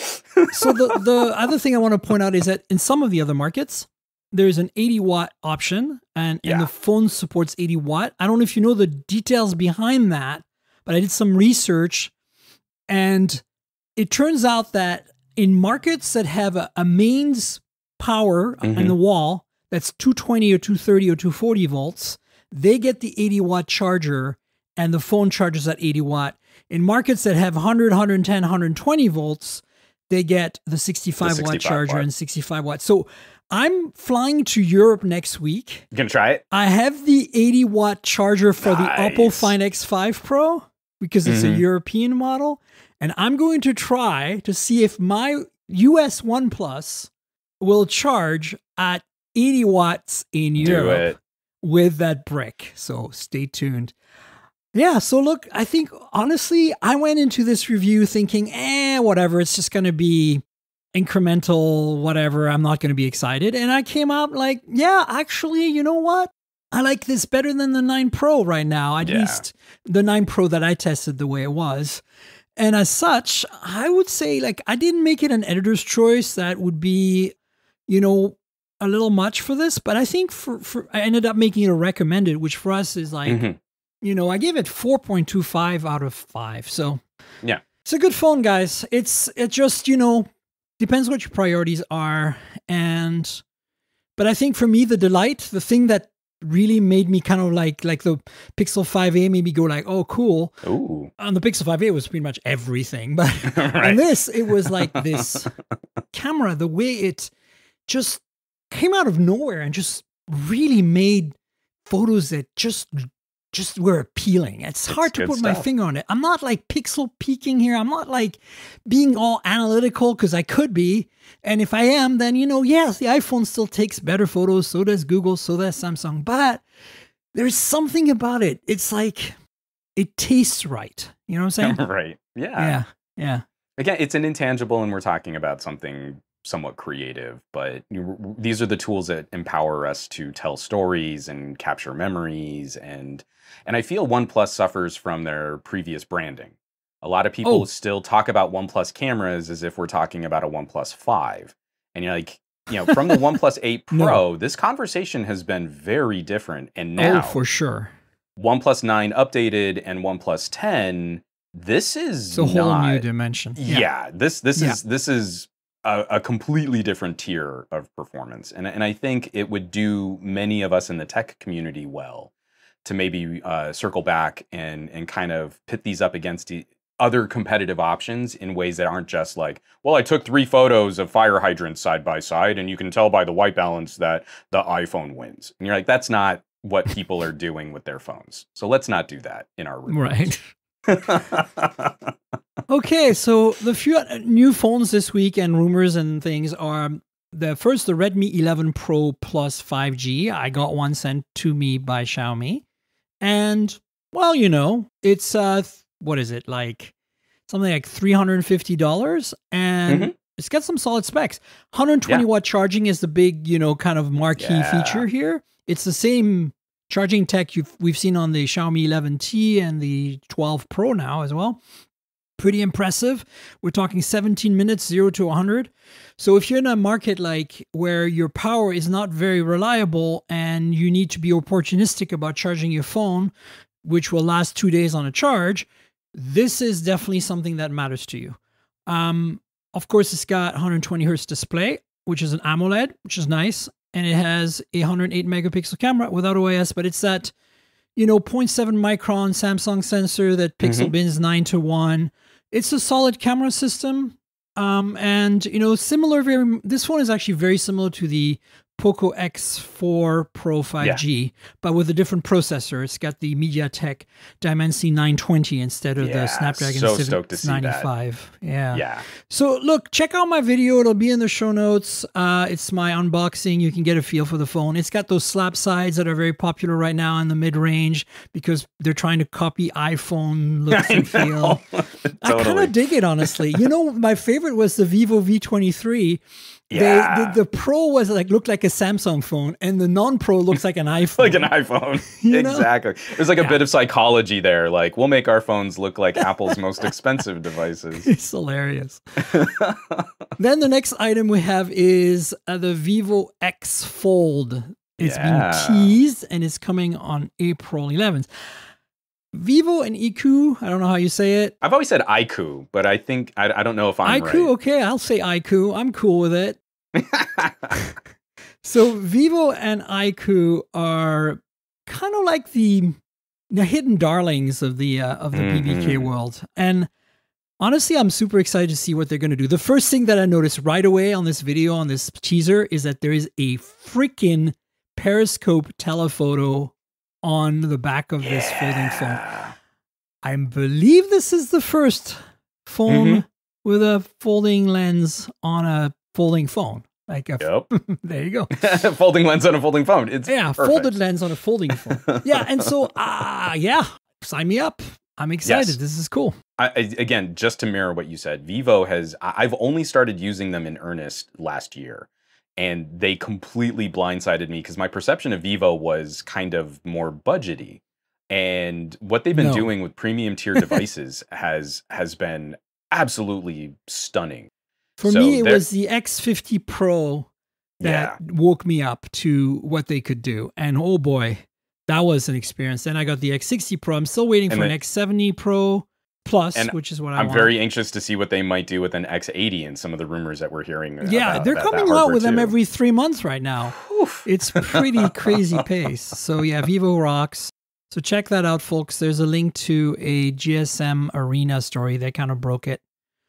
So the other thing I want to point out is that in some of the other markets, there's an 80-watt option, and the phone supports 80 watt. I don't know if you know the details behind that, but I did some research, and it turns out that in markets that have a mains power in the wall that's 220 or 230 or 240 volts, they get the 80-watt charger and the phone charges at 80 watt. In markets that have 100, 110, 120 volts, they get the 65-watt charger and 65 watts. So I'm flying to Europe next week. You gonna try it? I have the 80-watt charger for the Oppo Find X5 Pro because it's a European model. And I'm going to try to see if my US OnePlus will charge at 80 watts in Europe with that brick. So stay tuned. Yeah, so look, I think, honestly, I went into this review thinking, whatever, it's just going to be incremental, whatever, I'm not going to be excited. And I came out like, yeah, actually, you know what? I like this better than the 9 Pro right now, at least the 9 Pro that I tested the way it was. And as such, I would say, like, I didn't make it an editor's choice. That would be, you know, a little much for this. But I think I ended up making it a recommended, which for us is like, you know, I gave it 4.25 out of 5. So yeah, it's a good phone, guys. It just, you know, depends what your priorities are. But I think for me, the delight, the thing that really made me kind of like the Pixel 5a made me go like, oh, cool. Ooh. On the Pixel 5a, it was pretty much everything. But on this, it was like this camera, the way it just came out of nowhere and just really made photos that just were appealing. It's hard to put my finger on it. I'm not like pixel peeking here. I'm not like being all analytical because I could be. And if I am, then, you know, yes, the iPhone still takes better photos. So does Google. So does Samsung. But there's something about it. It's like it tastes right. You know what I'm saying? Right. Yeah. Yeah. Again, it's an intangible and we're talking about something somewhat creative, but these are the tools that empower us to tell stories and capture memories. And I feel OnePlus suffers from their previous branding. A lot of people still talk about OnePlus cameras as if we're talking about a OnePlus 5. And you're like, from the OnePlus 8 Pro, this conversation has been very different. And now, for sure, OnePlus 9 updated and OnePlus 10, this is a whole new dimension. Yeah, this is a completely different tier of performance. And I think it would do many of us in the tech community well to maybe circle back and kind of pit these up against other competitive options in ways that aren't just like, well, I took 3 photos of fire hydrants side by side, and you can tell by the white balance that the iPhone wins. And you're like, that's not what people are doing with their phones. So let's not do that in our reviews. Right. Okay, so the few new phones this week and rumors and things are the Redmi 11 Pro Plus 5G. I got one sent to me by Xiaomi. And, well, it's what is it, like something like $350, and it's got some solid specs. 120 watt charging is the big, kind of marquee feature here. It's the same charging tech we've seen on the Xiaomi 11T and the 12 Pro now as well. Pretty impressive. We're talking 17 minutes, 0 to 100. So if you're in a market like where your power is not very reliable and you need to be opportunistic about charging your phone, which will last 2 days on a charge, this is definitely something that matters to you. Of course, it's got 120 hertz display, which is an AMOLED, which is nice. And it has a 108 megapixel camera without OIS, but it's that, 0.7 micron Samsung sensor that pixel bins 9:1. It's a solid camera system. And, this one is actually very similar to the Poco X4 Pro 5G, but with a different processor. It's got the MediaTek Dimensity 920 instead of the Snapdragon 695. Yeah. So look, check out my video. It'll be in the show notes. It's my unboxing. You can get a feel for the phone. It's got those slap sides that are very popular right now in the mid-range because they're trying to copy iPhone looks and feel. Totally. I kind of dig it, honestly. My favorite was the Vivo V23. Yeah. The Pro was looked like a Samsung phone, and the non-Pro looks like an iPhone. Like an iPhone. Exactly. There's a bit of psychology there. Like, we'll make our phones look like Apple's most expensive devices. It's hilarious. Then the next item we have is the Vivo X Fold. It's been teased, and it's coming on April 11th. Vivo and IQ, I don't know how you say it. I've always said IQ, but I think, I don't know if I'm right. IQ, okay, I'll say IQ. I'm cool with it. So Vivo and IQ are kind of like the hidden darlings of the BBK world. And honestly, I'm super excited to see what they're going to do. The first thing that I noticed right away on this video, on this teaser, is that there is a freaking periscope telephoto on the back of this folding phone. I believe this is the first phone with a folding lens on a folding phone. There you go. Folding lens on a folding phone. It's perfect. Folded lens on a folding phone. And so, sign me up. I'm excited. Yes. This is cool. Again, just to mirror what you said, I've only started using them in earnest last year. And they completely blindsided me because my perception of Vivo was kind of more budgety. And what they've been doing with premium tier devices has been absolutely stunning. For me, it was the X50 Pro that woke me up to what they could do. And oh boy, that was an experience. Then I got the X60 Pro. I'm still waiting for an X70 Pro Plus, which is what I want. I'm very anxious to see what they might do with an X80 and some of the rumors that we're hearing. They're coming out with them every 3 months right now. It's pretty crazy pace. So Vivo rocks. So check that out, folks. There's a link to a GSM Arena story. They kind of broke it.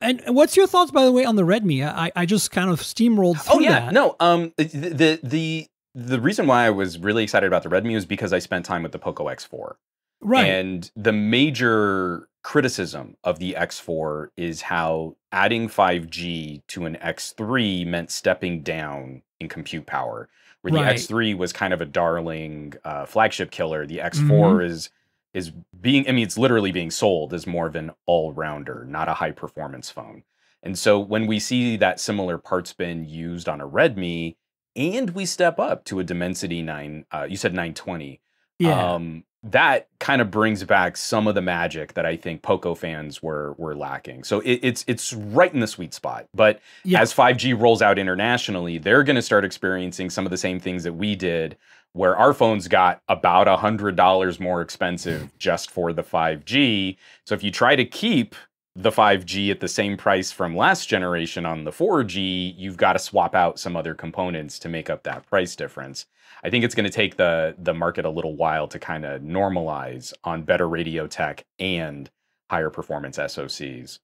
And what's your thoughts, by the way, on the Redmi? I just kind of steamrolled through that. No, the reason why I was really excited about the Redmi was because I spent time with the Poco X4. Right. And the major criticism of the X4 is how adding 5G to an X3 meant stepping down in compute power. Where the X3 was kind of a darling flagship killer, the X4 is being, it's literally being sold as more of an all-rounder, not a high-performance phone. And so when we see that similar parts bin used on a Redmi, and we step up to a Dimensity 9, you said 920. Yeah. That kind of brings back some of the magic that I think Poco fans were lacking. So it's right in the sweet spot. But as 5G rolls out internationally, they're going to start experiencing some of the same things that we did, where our phones got about $100 more expensive just for the 5G. So if you try to keep the 5G at the same price from last generation on the 4G, you've got to swap out some other components to make up that price difference. I think it's going to take the market a little while to kind of normalize on better radio tech and higher performance SoCs.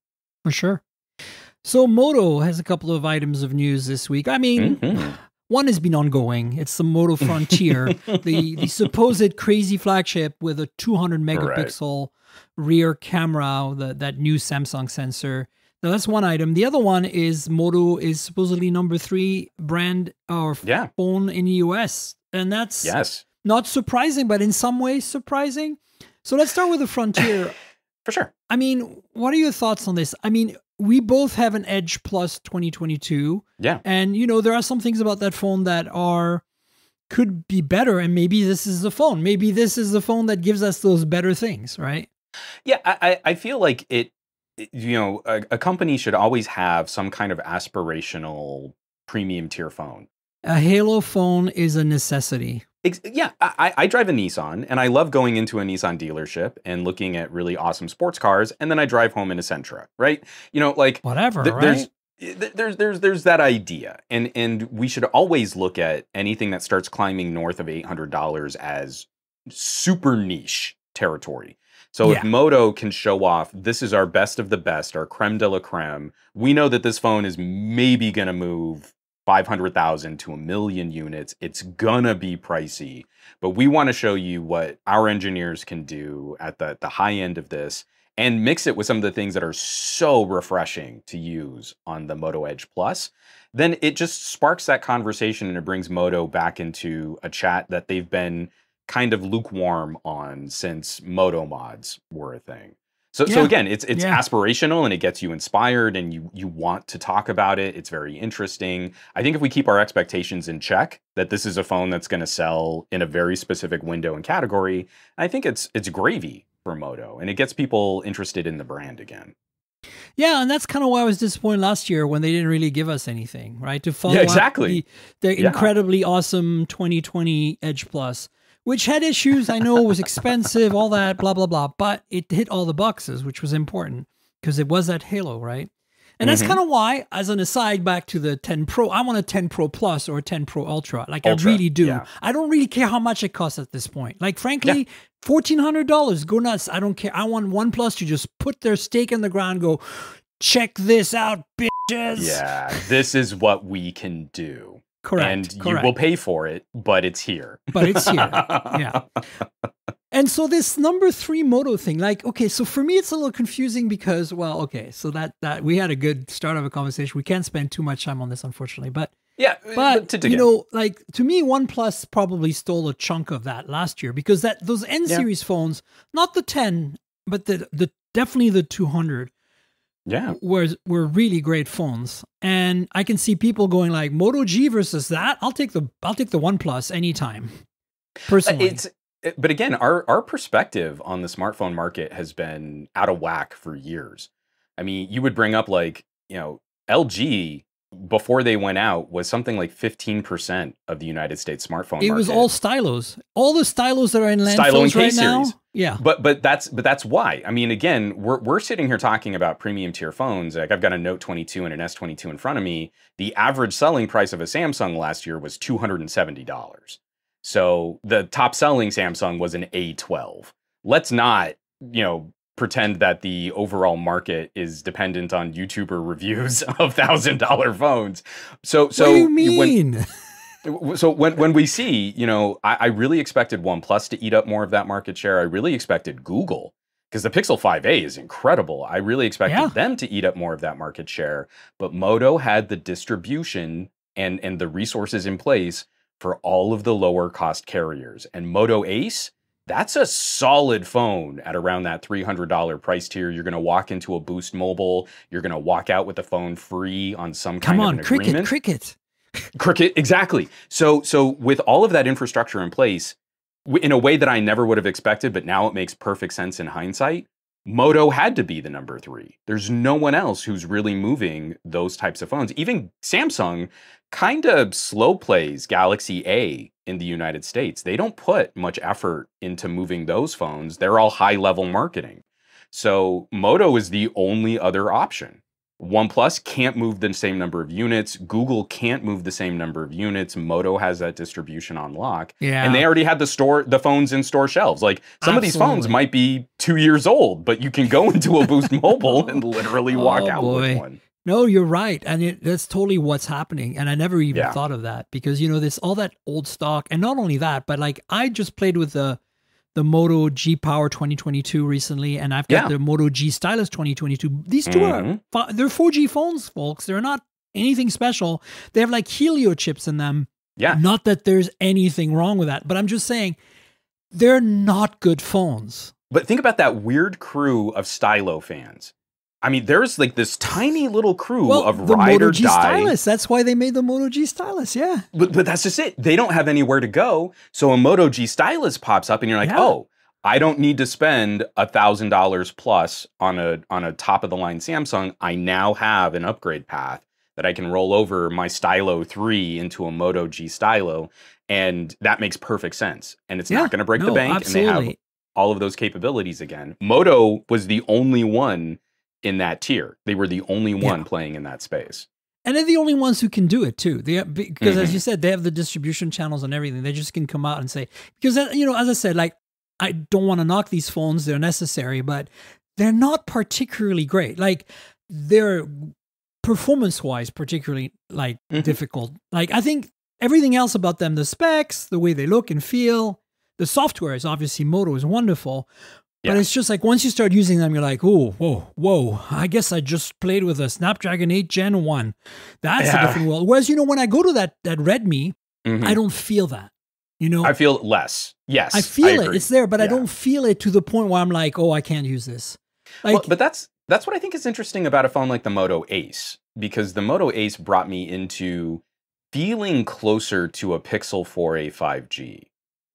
For sure. So Moto has a couple of items of news this week. I mean, one has been ongoing. It's the Moto Frontier, the supposed crazy flagship with a 200 megapixel rear camera, that new Samsung sensor. Now that's one item. The other one is Moto is supposedly number 3 brand or phone in the US. And that's not surprising, but in some ways surprising. So let's start with the Frontier. For sure. I mean, what are your thoughts on this? I mean, we both have an Edge Plus 2022. Yeah. And, you know, there are some things about that phone that could be better. And maybe this is the phone. Maybe this is the phone that gives us those better things, right? Yeah, I feel like a company should always have some kind of aspirational premium tier phone. A Halo phone is a necessity. Yeah, I drive a Nissan, and I love going into a Nissan dealership and looking at really awesome sports cars, and then I drive home in a Sentra, right? You know, like whatever, right? There's that idea, and we should always look at anything that starts climbing north of $800 as super niche territory. So if Moto can show off, this is our best of the best, our creme de la creme, we know that this phone is maybe going to move 500,000 to 1 million units. It's gonna be pricey, but we want to show you what our engineers can do at the high end of this and mix it with some of the things that are so refreshing to use on the Moto Edge Plus. Then it just sparks that conversation and it brings Moto back into a chat that they've been kind of lukewarm on since Moto mods were a thing. So again, it's aspirational and it gets you inspired and you want to talk about it. It's very interesting. I think if we keep our expectations in check, that this is a phone that's going to sell in a very specific window and category, I think it's gravy for Moto and it gets people interested in the brand again. Yeah, and that's kind of why I was disappointed last year when they didn't really give us anything, right? To follow up the incredibly awesome 2020 Edge Plus. Which had issues, I know, was expensive, all that, blah, blah, blah. But it hit all the boxes, which was important because it was that Halo, right? And that's kind of why, as an aside, back to the 10 Pro, I want a 10 Pro Plus or a 10 Pro Ultra. Like, I really do. Yeah. I don't really care how much it costs at this point. Like, frankly, $1,400, go nuts. I don't care. I want OnePlus to just put their stake in the ground, go, check this out, bitches. Yeah, this is what we can do. Correct. You will pay for it, but it's here. But it's here. Yeah. And so this number 3 Moto thing, like, okay, so for me, it's a little confusing because, well, okay, so that we had a good start of a conversation. We can't spend too much time on this, unfortunately, but you know, like to me, OnePlus probably stole a chunk of that last year because those N series phones, not the 10, but the definitely the 200. Were really great phones, and I can see people going like Moto G versus that. I'll take the OnePlus anytime. Personally, but again, our perspective on the smartphone market has been out of whack for years. I mean, you would bring up like LG before they went out was something like 15% of the United States smartphone market. It was all stylos. All the stylos that are in landfills right now. Yeah. But that's why. I mean, again, we're sitting here talking about premium tier phones. Like I've got a Note 22 and an S22 in front of me. The average selling price of a Samsung last year was $270. So the top selling Samsung was an A12. Let's not, pretend that the overall market is dependent on YouTuber reviews of $1,000 phones. So what do you mean? When we see, I really expected OnePlus to eat up more of that market share. I really expected Google, because the Pixel 5a is incredible. I really expected them to eat up more of that market share. But Moto had the distribution and the resources in place for all of the lower cost carriers. And Moto Ace that's a solid phone at around that $300 price tier. You're going to walk into a Boost Mobile. You're going to walk out with the phone free on some kind of an agreement. Cricket. Cricket, exactly. So with all of that infrastructure in place, in a way that I never would have expected, but now it makes perfect sense in hindsight, Moto had to be the number 3. There's no one else who's really moving those types of phones. Even Samsung kind of slow plays Galaxy A in the United States. They don't put much effort into moving those phones. They're all high-level marketing. So Moto is the only other option. OnePlus can't move the same number of units. Google can't move the same number of units. Moto has that distribution on lock. Yeah. And they already had the phones in store shelves. Like some of these phones might be 2 years old, but you can go into a Boost Mobile and literally walk out with one. No, you're right. And that's totally what's happening. And I never even thought of that because, you know, there's all that old stock. And not only that, but like I just played with the Moto G Power 2022 recently, and I've got the Moto G Stylus 2022. These two are, they're 4G phones, folks. They're not anything special. They have like Helio chips in them. Yeah. Not that there's anything wrong with that, but I'm just saying they're not good phones. But think about that weird crew of stylo fans. I mean, there's like this tiny little crew of the ride Moto or G die. Stylus. That's why they made the Moto G Stylus. Yeah. But that's just it. They don't have anywhere to go. So a Moto G Stylus pops up and you're like, oh, I don't need to spend $1,000 plus on a top of the line Samsung. I now have an upgrade path that I can roll over my Stylo 3 into a Moto G Stylo. And that makes perfect sense. And it's not going to break the bank. Absolutely. And they have all of those capabilities again. Moto was the only one in that tier. They were the only one playing in that space. And they're the only ones who can do it too. Because as you said, they have the distribution channels and everything. They just can come out and say, because, you know, as I said, like, I don't want to knock these phones. They're necessary, but they're not particularly great. Like, they're performance-wise particularly, like, difficult. Like, I think everything else about them, the specs, the way they look and feel, the software is obviously, Moto is wonderful. But it's just like once you start using them, you're like, oh, whoa. I guess I just played with a Snapdragon 8 Gen 1. That's a different world. Whereas, you know, when I go to that Redmi, I don't feel that. You know, I feel it less. Yes, I feel it. It's there, but I don't feel it to the point where I'm like, oh, I can't use this. Like, but that's what I think is interesting about a phone like the Moto Ace, because the Moto Ace brought me into feeling closer to a Pixel 4a 5G.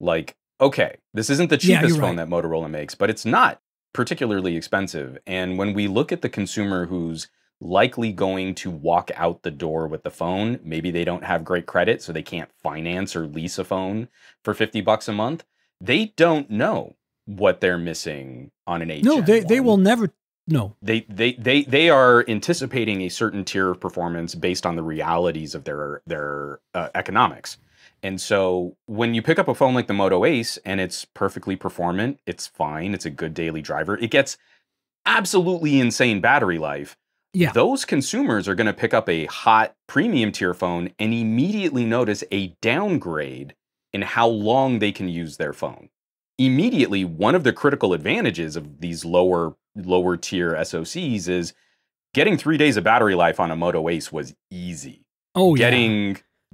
Like, okay, this isn't the cheapest phone that Motorola makes, but it's not particularly expensive. And when we look at the consumer who's likely going to walk out the door with the phone, maybe they don't have great credit, so they can't finance or lease a phone for $50 a month. They don't know what they're missing on an 8 No, they will never know. They are anticipating a certain tier of performance based on the realities of their economics. And so when you pick up a phone like the Moto Ace and it's perfectly performant, it's fine, it's a good daily driver, it gets absolutely insane battery life. Yeah. Those consumers are going to pick up a hot premium tier phone and immediately notice a downgrade in how long they can use their phone. Immediately, one of the critical advantages of these lower tier SoCs is getting 3 days of battery life on a Moto Ace was easy. Oh,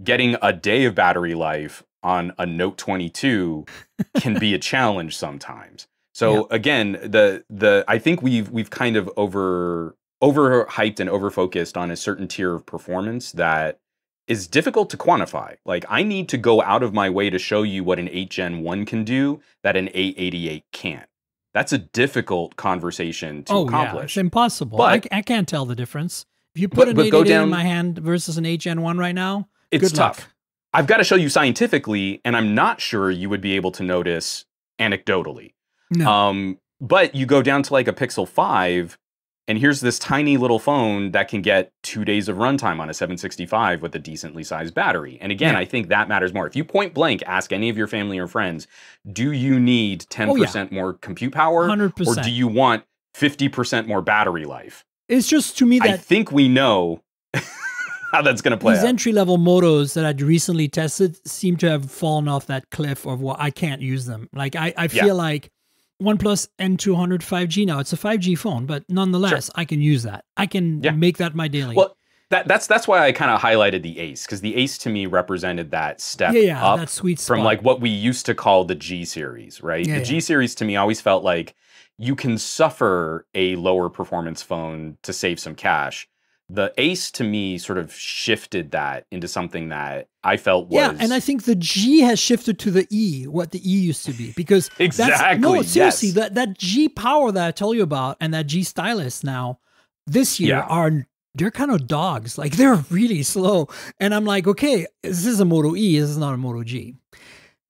Getting a day of battery life on a Note 22 can be a challenge sometimes. So again, I think we've kind of overhyped and overfocused on a certain tier of performance that is difficult to quantify. Like, I need to go out of my way to show you what an 8 Gen 1 can do that an 888 can't. That's a difficult conversation to accomplish. Yeah, it's impossible. But I can't tell the difference. If you put an 888 in my hand versus an 8 Gen 1 right now, it's good tough. luck. I've got to show you scientifically, and I'm not sure you would be able to notice anecdotally. No. But you go down to like a Pixel 5, and here's this tiny little phone that can get 2 days of runtime on a 765 with a decently sized battery. And again, I think that matters more. If you point blank ask any of your family or friends, do you need 10% more compute power? 100%. Or do you want 50% more battery life? It's just, to me, that I think we know how that's going to play out. These entry-level Motos that I'd recently tested seem to have fallen off that cliff of, well, I can't use them. Like, I feel like OnePlus N200 5G now, it's a 5G phone, but nonetheless, I can use that. I can make that my daily. Well, That's why I kind of highlighted the Ace, because the Ace to me represented that step up that sweet spot from like what we used to call the G series, right? The G series to me always felt like you can suffer a lower performance phone to save some cash. The Ace to me sort of shifted that into something that I felt was... Yeah, and I think the G has shifted to the E, what the E used to be. Because exactly, no, seriously, that G power that I tell you about and that G stylus now, this year they're kind of dogs. Like, they're really slow. And I'm like, okay, this is a Moto E, this is not a Moto G.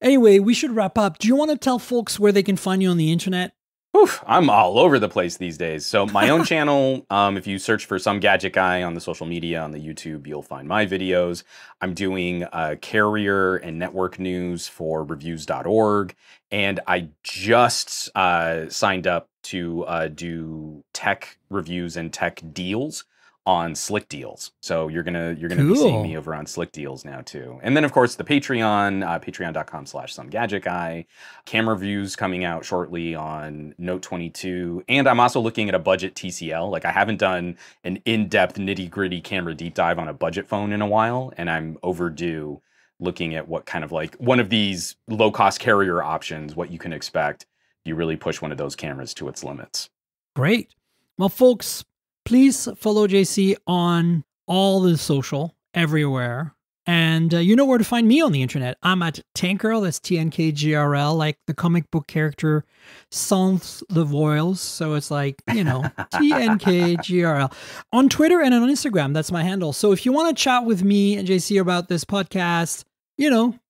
Anyway, we should wrap up. Do you want to tell folks where they can find you on the internet? Oof, I'm all over the place these days. So my own channel, if you search for Some Gadget Guy on the social media, on the YouTube, you'll find my videos. I'm doing carrier and network news for reviews.org. And I just signed up to do tech reviews and tech deals on Slick Deals. So you're gonna be seeing me over on Slick Deals now too. And then of course the Patreon, patreon.com/somegadgetguy. Camera reviews coming out shortly on Note 22. And I'm also looking at a budget TCL. Like, I haven't done an in-depth nitty-gritty camera deep dive on a budget phone in a while, and I'm overdue looking at what kind of like one of these low-cost carrier options, what you can expect if you really push one of those cameras to its limits. Great. Well, folks, please follow JC on all the social, everywhere. And you know where to find me on the internet. I'm at Tankgirl, that's TNKGRL, like the comic book character Sans the Voiles. So it's like, TNKGRL. On Twitter and on Instagram, that's my handle. So if you want to chat with me and JC about this podcast,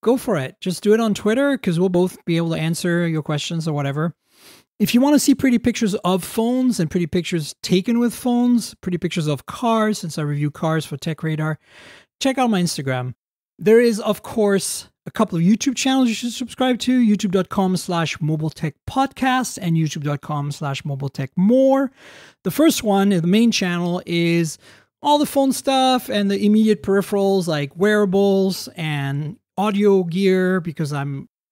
go for it. Just do it on Twitter, because we'll both be able to answer your questions or whatever. If you want to see pretty pictures of phones and pretty pictures taken with phones, pretty pictures of cars, since I review cars for Tech Radar, check out my Instagram. There is, of course, a couple of YouTube channels you should subscribe to, youtube.com/mobiletechpodcast and youtube.com/mobiletechmore. The first one, the main channel, is all the phone stuff and the immediate peripherals like wearables and audio gear, because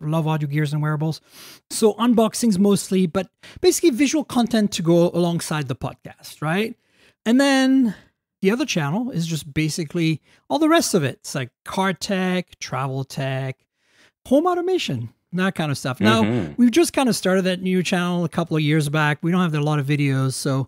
love audio gears and wearables. So unboxings mostly, but basically visual content to go alongside the podcast, right? And then the other channel is just basically all the rest of it. It's like car tech, travel tech, home automation, that kind of stuff. Now, we've just kind of started that new channel a couple of years back. We don't have a lot of videos. So,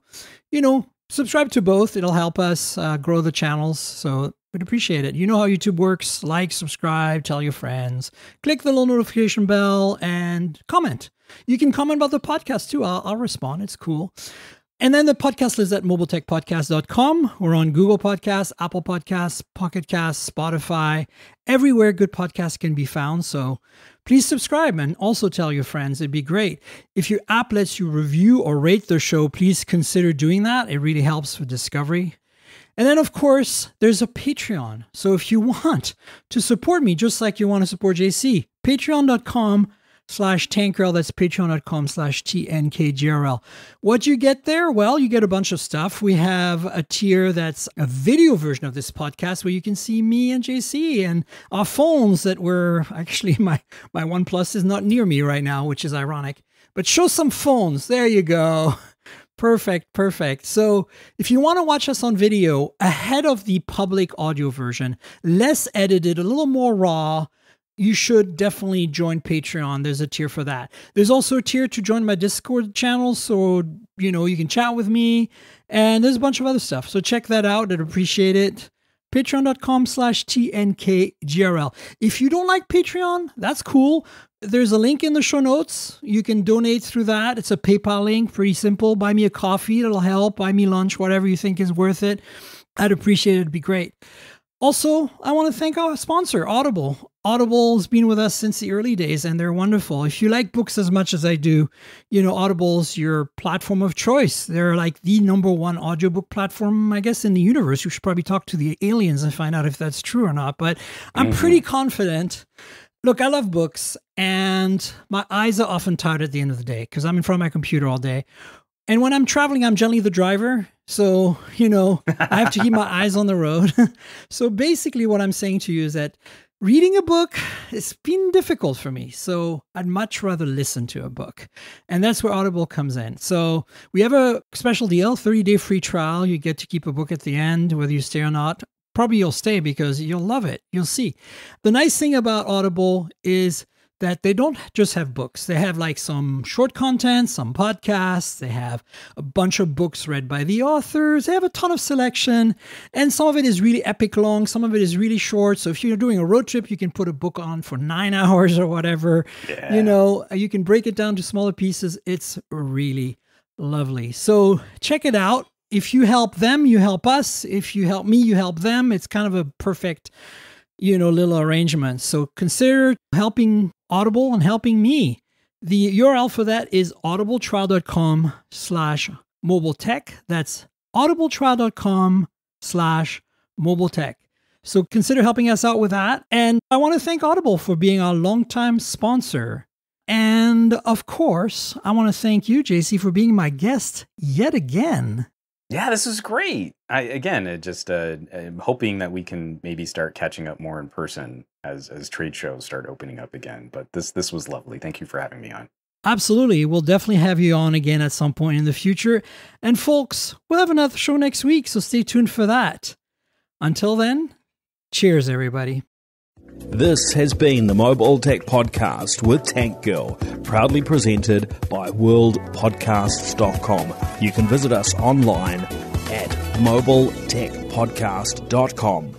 subscribe to both. It'll help us grow the channels. So we'd appreciate it. You know how YouTube works. Like, subscribe, tell your friends, click the little notification bell, and comment. You can comment about the podcast too. I'll respond. It's cool. And then the podcast is at mobiletechpodcast.com. We're on Google Podcasts, Apple Podcasts, Pocket Casts, Spotify, everywhere good podcasts can be found. So please subscribe and also tell your friends. It'd be great. If your app lets you review or rate the show, please consider doing that. It really helps with discovery. And then, of course, there's a Patreon. So if you want to support me, just like you want to support JC, patreon.com/Tankgirl. That's patreon.com/TNKGRL. What you get there? Well, you get a bunch of stuff. We have a tier that's a video version of this podcast where you can see me and JC and our phones that were actually, my OnePlus is not near me right now, which is ironic. But show some phones. There you go. Perfect. So if you want to watch us on video ahead of the public audio version, less edited, a little more raw, you should definitely join Patreon. There's a tier for that. There's also a tier to join my Discord channel. So, you can chat with me, and there's a bunch of other stuff. So check that out. I'd appreciate it. Patreon.com/TNKGRL. If you don't like Patreon, that's cool. There's a link in the show notes. You can donate through that. It's a PayPal link, pretty simple. Buy me a coffee. It'll help. Buy me lunch, whatever you think is worth it. I'd appreciate it. It'd be great. Also, I want to thank our sponsor, Audible. Audible's been with us since the early days, and they're wonderful. If you like books as much as I do, Audible's your platform of choice. They're like the #1 audiobook platform, I guess, in the universe. You should probably talk to the aliens and find out if that's true or not, but I'm pretty confident. Look, I love books, and my eyes are often tired at the end of the day because I'm in front of my computer all day. And when I'm traveling, I'm generally the driver. So, I have to keep my eyes on the road. So basically what I'm saying to you is that reading a book, it's been difficult for me. So I'd much rather listen to a book. And that's where Audible comes in. So we have a special deal, 30-day free trial. You get to keep a book at the end, whether you stay or not. Probably you'll stay because you'll love it. You'll see. The nice thing about Audible is that they don't just have books. They have like some short content, some podcasts. They have a bunch of books read by the authors. They have a ton of selection. And some of it is really epic long. Some of it is really short. So if you're doing a road trip, you can put a book on for 9 hours or whatever. Yeah. You know, you can break it down to smaller pieces. It's really lovely. So check it out. If you help them, you help us. If you help me, you help them. It's kind of a perfect, little arrangement. So consider helping Audible and helping me. The URL for that is audibletrial.com/mobiletech. That's audibletrial.com/mobiletech. So consider helping us out with that. And I want to thank Audible for being our longtime sponsor. And of course, I want to thank you, JC, for being my guest yet again. Yeah, this is great. I'm hoping that we can maybe start catching up more in person as trade shows start opening up again. But this was lovely. Thank you for having me on. Absolutely. We'll definitely have you on again at some point in the future. And folks, we'll have another show next week, so stay tuned for that. Until then, cheers, everybody. This has been the Mobile Tech Podcast with Tank Girl, proudly presented by worldpodcasts.com. You can visit us online at mobiletechpodcast.com.